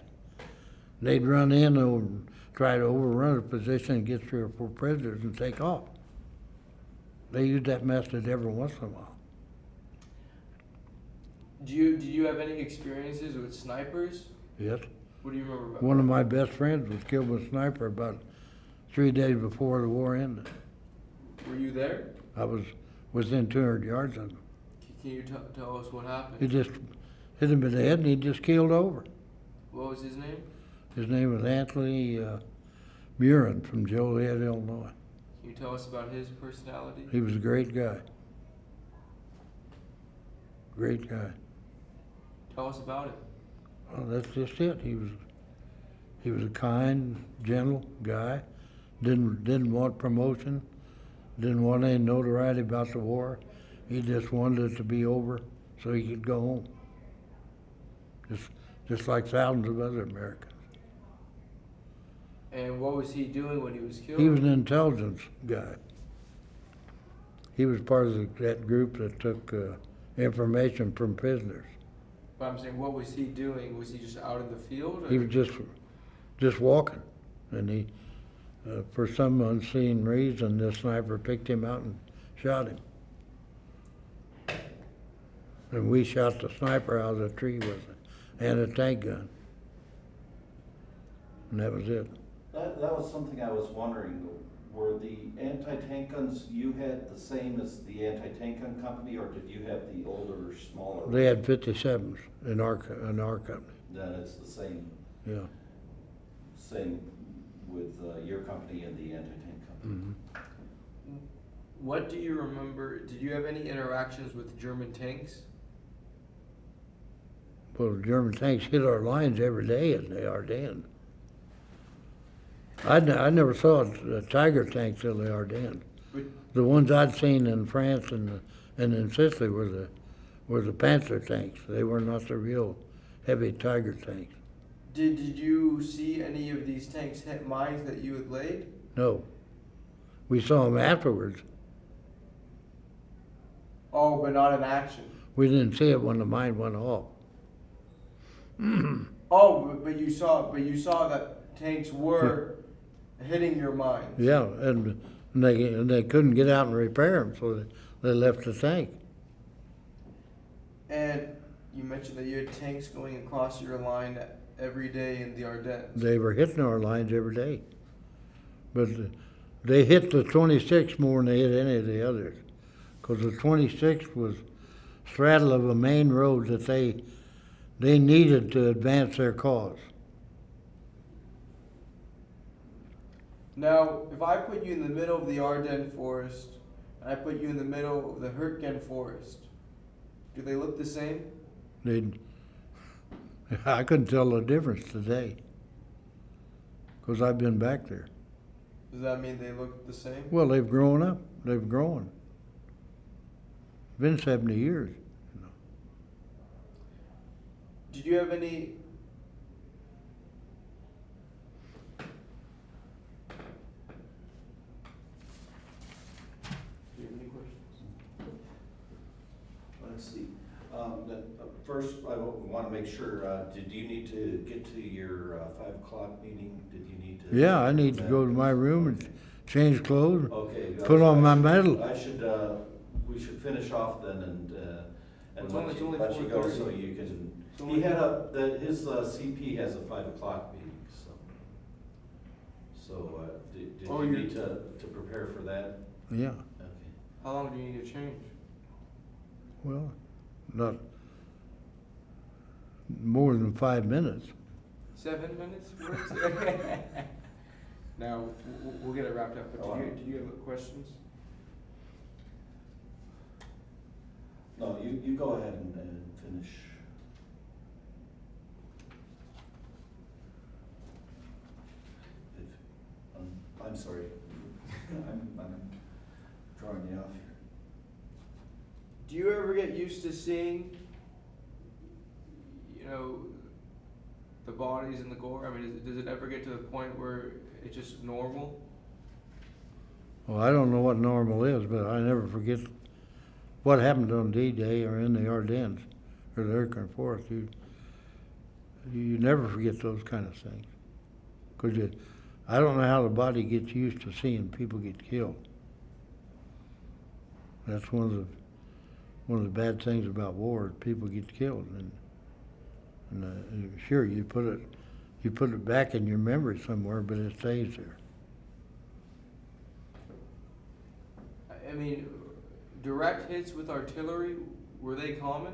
They'd run in and try to overrun a position and get 3 or 4 prisoners and take off. They used that method every once in a while. Do you have any experiences with snipers? Yes. What do you remember about One of my best friends was killed with a sniper about 3 days before the war ended. Were you there? I was within 200 yards of him. Can you tell us what happened? He just hit him in the head and he just keeled over. What was his name? His name was Anthony Murin from Joliet, Illinois. Can you tell us about his personality? He was a great guy. Great guy. Tell us about it. Well, that's just it. He was a kind, gentle guy. Didn't want promotion. Didn't want any notoriety about the war. He just wanted it to be over so he could go home. Just like thousands of other Americans. And what was he doing when he was killed? He was an intelligence guy. He was part of that group that took information from prisoners. But I'm saying, what was he doing? Was he just out in the field? Or? He was just walking, and he, for some unseen reason, the sniper picked him out and shot him. And we shot the sniper out of the tree with it, and a tank gun. And that was it. That was something I was wondering. Were the anti-tank guns you had the same as the anti-tank gun company, or did you have the older, smaller? They had 57s in our company. Then it's the same. Yeah. Same with your company and the anti-tank company. Mm-hmm. What do you remember? Did you have any interactions with German tanks? Well, the German tanks hit our lines every day in the Ardennes. I never saw a Tiger tanks in the Ardennes. The ones I'd seen in France and in Sicily were the Panzer tanks. They were not the real heavy Tiger tanks. Did you see any of these tanks hit mines that you had laid? No. We saw them afterwards. Oh, but not in action. We didn't see it when the mine went off. Oh, but you saw that tanks were hitting your mines. Yeah, and they couldn't get out and repair them, so they left the tank. And you mentioned that you had tanks going across your line every day in the Ardennes. They were hitting our lines every day. But they hit the 26 more than they hit any of the others. 'cause the 26th was straddle of a main road that they needed to advance their cause. Now, if I put you in the middle of the Ardennes forest, and I put you in the middle of the Hurtgen forest, do they look the same? I couldn't tell the difference today, 'cause I've been back there. Does that mean they look the same? Well, they've grown up. They've grown. Been 70 years. Did you have any? Do you have any questions? Let's see. First, I want to make sure, did you need to get to your 5 o'clock meeting? Did you need to? Yeah, I need to go to my room and change clothes, Okay. put on my medal. We should finish off then and It's let you only go 4:30. so you can, It's only his CP has a 5 o'clock meeting, so, did Oh, you you're- need to prepare for that? Yeah, Okay. How long do you need to change? well, not more than 5 minutes. 7 minutes? What is it? Now, we'll get it wrapped up, but did you have questions? No, you go ahead and finish. I'm sorry. I'm drawing you off here. Do you ever get used to seeing, the bodies and the gore? I mean, does it ever get to the point where it's just normal? Well, I don't know what normal is, but I never forget what happened on D-Day or in the Ardennes or the Hurtgen Forest. You never forget those kind of things. 'Cause I don't know how the body gets used to seeing people get killed. That's one of the bad things about war. People get killed, and sure you put it back in your memory somewhere, but it stays there. I mean, direct hits with artillery, were they common?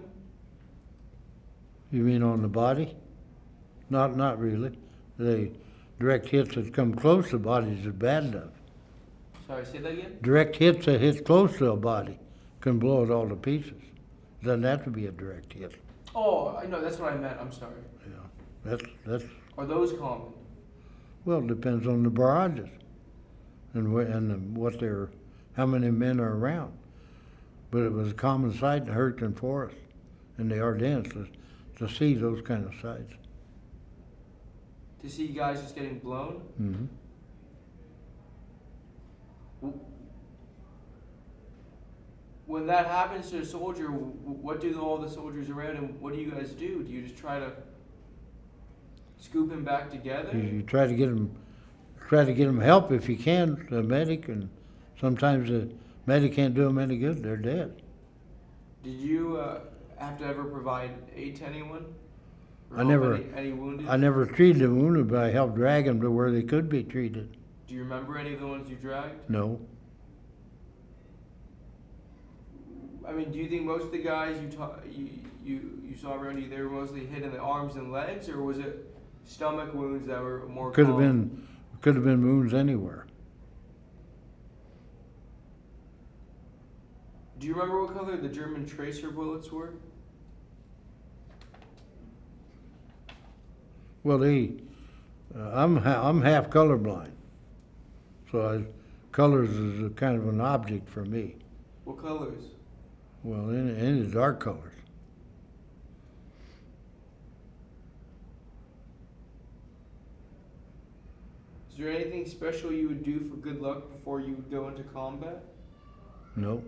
You mean on the body? Not really. They direct hits that come close to bodies is bad enough. Sorry, say that again? Direct hits that hit close to a body can blow it all to pieces. Doesn't have to be a direct hit. Oh, I know, that's what I meant, I'm sorry. Yeah, that's Are those common? well, it depends on the barrages and how many men are around. But it was a common sight in the Hurtgen Forest in the Ardennes to see those kind of sights. To see guys just getting blown? Mm-hmm. When that happens to a soldier, what do all the soldiers around him, what do you guys do? Do you just try to scoop him back together? You try to get them help if you can, the medic, and sometimes the medic can't do them any good. They're dead. Did you have to ever provide aid to anyone? Or I help never- any wounded? I never treated the wounded, but I helped drag them to where they could be treated. Do you remember any of the ones you dragged? No. I mean, do you think most of the guys you saw around you, they were mostly hit in the arms and legs, or was it stomach wounds that were more Could have common? been wounds anywhere. Do you remember what color the German tracer bullets were? Well, I'm half colorblind, so colors is a kind of an object for me. What colors? Well, any dark colors. Is there anything special you would do for good luck before you would go into combat? No.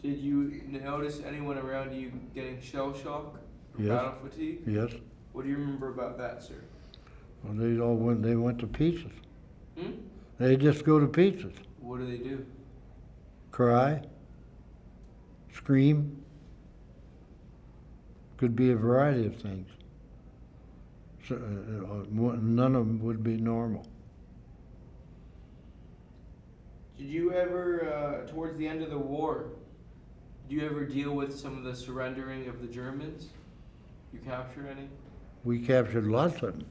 Did you notice anyone around you getting shell shock or Yes. battle fatigue? Yes. What do you remember about that, sir? Well, they went to pieces. Hmm? They just go to pieces. What do they do? Cry. Scream. Could be a variety of things. So, none of them would be normal. Did you ever, towards the end of the war, did you ever deal with some of the surrendering of the Germans? You capture any? We captured lots of them.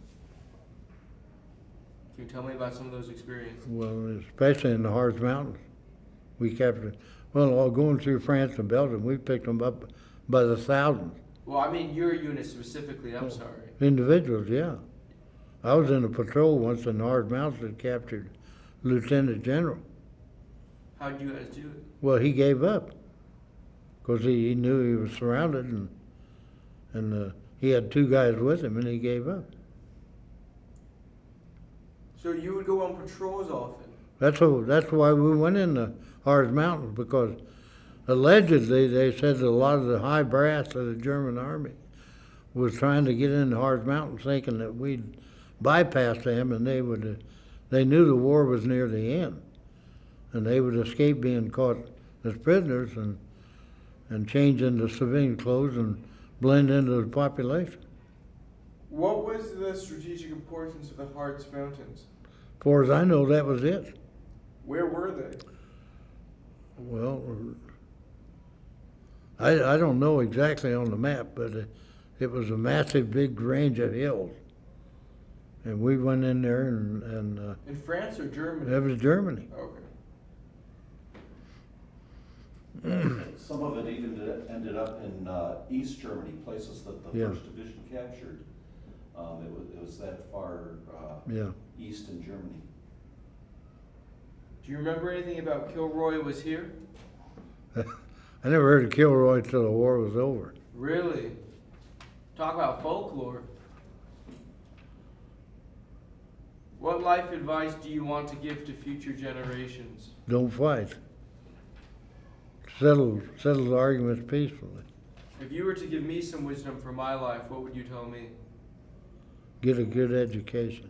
Can you tell me about some of those experiences? Well, especially in the Harz Mountains. We captured, well, all going through France and Belgium, we picked them up by the thousands. Well, I mean your unit specifically, I'm sorry. Individuals, yeah. I was in a patrol once in the Harz Mountains that captured Lieutenant General. How'd you guys do it? Well, he gave up because he knew he was surrounded, and he had 2 guys with him, and he gave up. So you would go on patrols often? That's why we went in the Harz Mountains, because allegedly they said that a lot of the high brass of the German army was trying to get in the Harz Mountains, thinking that we'd bypass them, and they knew the war was near the end, and they would escape being caught as prisoners and change into civilian clothes and blend into the population. What was the strategic importance of the Harz Mountains? As far as I know, that was it. Where were they? Well, I don't know exactly on the map, but it was a massive big range of hills. And we went in there and In France or Germany? it was Germany. Okay. Some of it even ended up in East Germany, places that the Yeah. 1st Division captured. It was that far Yeah. east in Germany. Do you remember anything about Kilroy was here? I never heard of Kilroy till the war was over. Really? Talk about folklore. What life advice do you want to give to future generations? Don't fight. Settle the arguments peacefully. If you were to give me some wisdom for my life, what would you tell me? Get a good education.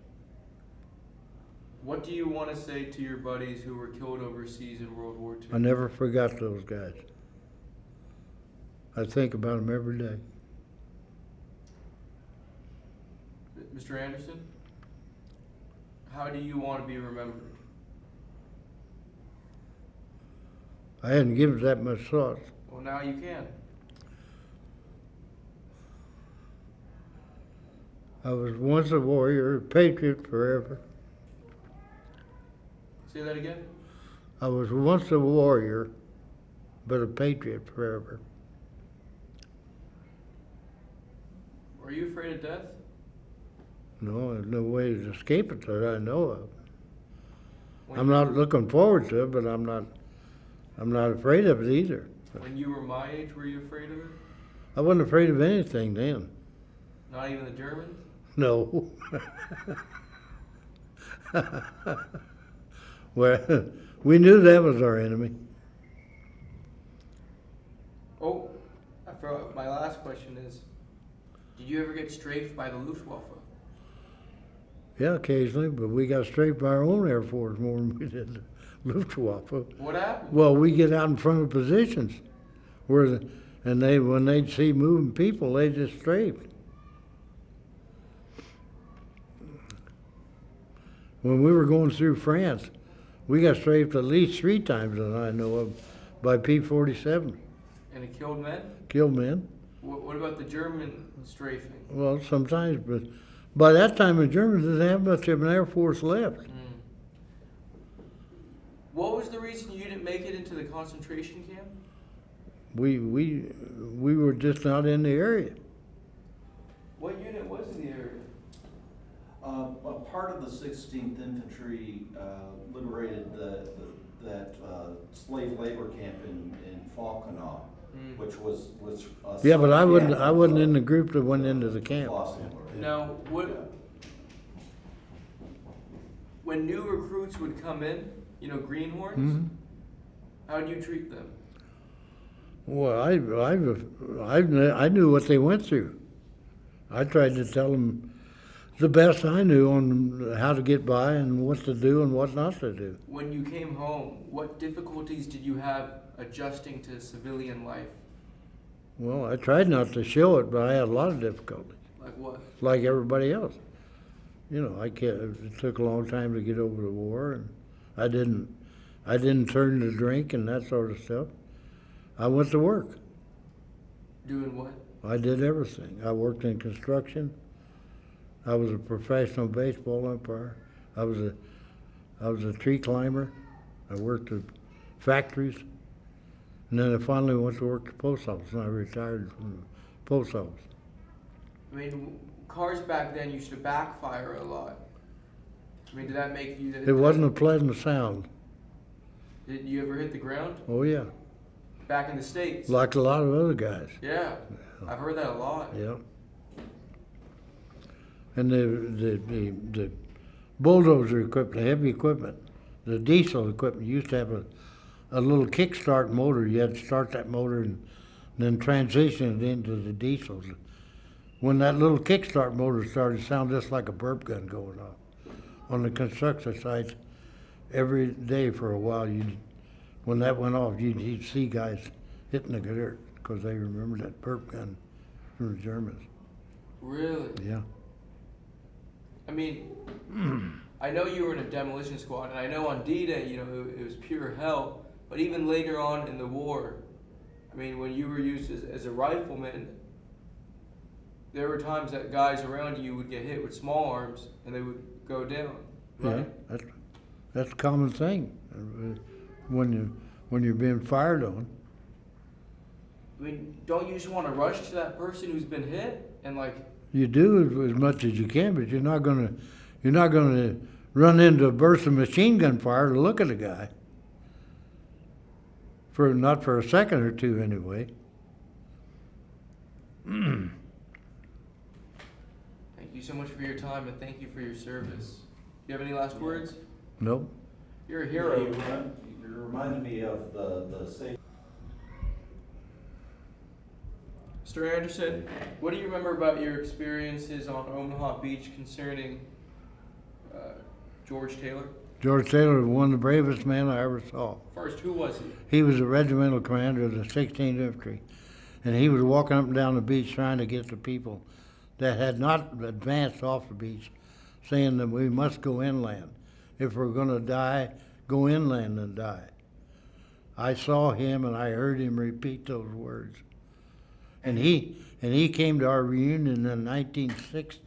What do you want to say to your buddies who were killed overseas in World War II? I never forgot those guys. I think about them every day. Mr. Anderson, how do you want to be remembered? I hadn't given it that much thought. Well, now you can. I was once a warrior, a patriot forever. Say that again? I was once a warrior, but a patriot forever. Are you afraid of death? No, there's no way to escape it that I know of. When I'm you not were- looking forward to it, but I'm not afraid of it either. When you were my age, were you afraid of it? I wasn't afraid of anything then. Not even the Germans? No. Well, we knew that was our enemy. Oh, I forgot. My last question is, did you ever get strafed by the Luftwaffe? Yeah, occasionally, but we got straight by our own Air Force more than we did the Luftwaffe. What happened? Well, we get out in front of positions and when they'd see moving people, they just strafed. When we were going through France, we got strafed at least 3 times that I know of by P-47. And it killed men? Killed men. What about the German strafing? Well, sometimes, but by that time the Germans didn't have much of an Air Force left. What was the reason you didn't make it into the concentration camp? We were just not in the area. What unit was in the area? A part of the 16th Infantry liberated that slave labor camp in Falkenau, which was Yeah, but I wasn't in the group that went into the camp. Now, when new recruits would come in, greenhorns, Mhm. how do you treat them? Well, I knew what they went through. I tried to tell them the best I knew on how to get by and what to do and what not to do. When you came home, what difficulties did you have adjusting to civilian life? Well, I tried not to show it, but I had a lot of difficulties, Like what? like everybody else. It took a long time to get over the war, and I didn't I didn't turn to drink and that sort of stuff. I went to work. Doing what? I did everything. I worked in construction. I was a professional baseball umpire. I was a tree climber. I worked at factories. And then I finally went to work at the post office, and I retired from the post office. I mean, cars back then used to backfire a lot. I mean, did that make you... It wasn't a pleasant sound. Did you ever hit the ground? Oh, yeah. Back in the States? Like a lot of other guys. Yeah. I've heard that a lot. Yeah. And the bulldozer equipment, the heavy equipment, the diesel equipment used to have a little kickstart motor. You had to start that motor and then transition it into the diesels. When that little kickstart motor started to sound just like a burp gun going off. On the construction sites, every day for a while, when that went off, you'd see guys hitting the dirt because they remembered that burp gun from the Germans. Really? Yeah. I mean, I know you were in a demolition squad, and I know on D-Day, you know, it was pure hell. But even later on in the war, I mean, when you were used as a rifleman, there were times that guys around you would get hit with small arms, and they would go down. Right? Yeah, that's a common thing when you're being fired on. I mean, don't you just want to rush to that person who's been hit and like? You do as much as you can, but you're not gonna run into a burst of machine gun fire to look at a guy. Not for a second or two anyway. Thank you so much for your time, and thank you for your service. Do you have any last words? Nope. You're a hero. You reminded me of the same. Mr. Anderson, what do you remember about your experiences on Omaha Beach concerning George Taylor? George Taylor was one of the bravest men I ever saw. First, who was he? He was a regimental commander of the 16th Infantry, and he was walking up and down the beach trying to get the people that had not advanced off the beach, saying that we must go inland. If we're going to die, go inland and die. I saw him and I heard him repeat those words. And he came to our reunion in 1960,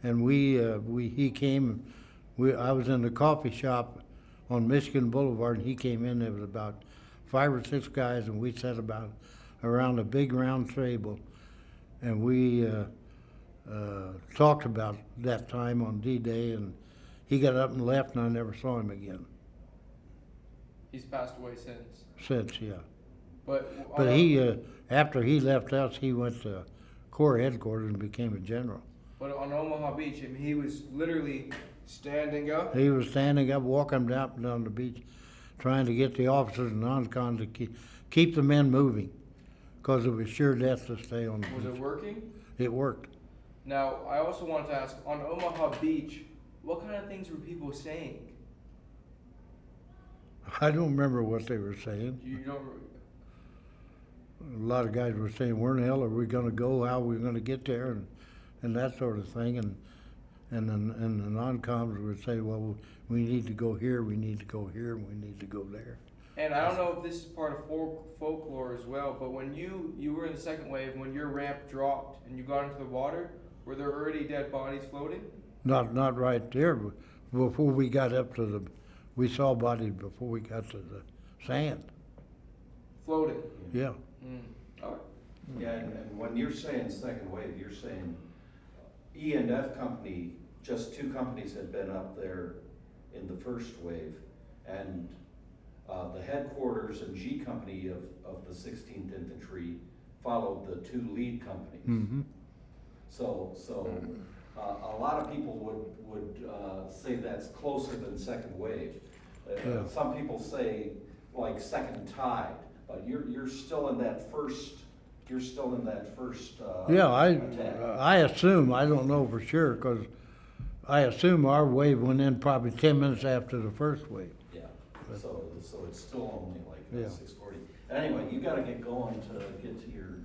and he came. I was in the coffee shop on Michigan Boulevard, and he came in. There was about 5 or 6 guys, and we sat around a big round table, and we talked about that time on D-Day, and he got up and left, and I never saw him again. He's passed away since. Since, yeah. But he, after he left us, he went to Corps headquarters and became a general. But on Omaha Beach, I mean, he was literally standing up. He was standing up, walking down the beach, trying to get the officers and non-cons to keep the men moving, because it was sure death to stay on the beach. Was it working? It worked. Now, I also wanted to ask, on Omaha Beach, what kind of things were people saying? I don't remember what they were saying. You don't... A lot of guys were saying, where in the hell are we going to go, how are we going to get there, and that sort of thing. And the non-coms would say, well, we need to go here, we need to go here, and we need to go there. And I don't know if this is part of folklore as well, but when you were in the second wave, when your ramp dropped and you got into the water, were there already dead bodies floating? Not right there. Before we got up to we saw bodies before we got to the sand. Floating? Yeah. All right. Yeah, and when you're saying second wave, you're saying E&F company, just 2 companies had been up there in the first wave, and the headquarters and G Company of the 16th Infantry followed the 2 lead companies. Mm-hmm. So a lot of people would say that's closer than second wave. Yeah. Some people say like second tide, but you're still in that first. You're still in that first. Yeah, attack. I assume, I don't know for sure, because I assume our wave went in probably 10 minutes after the first wave. Yeah, so it's still only like Yeah. 6:40. Anyway, you got to get going to get to your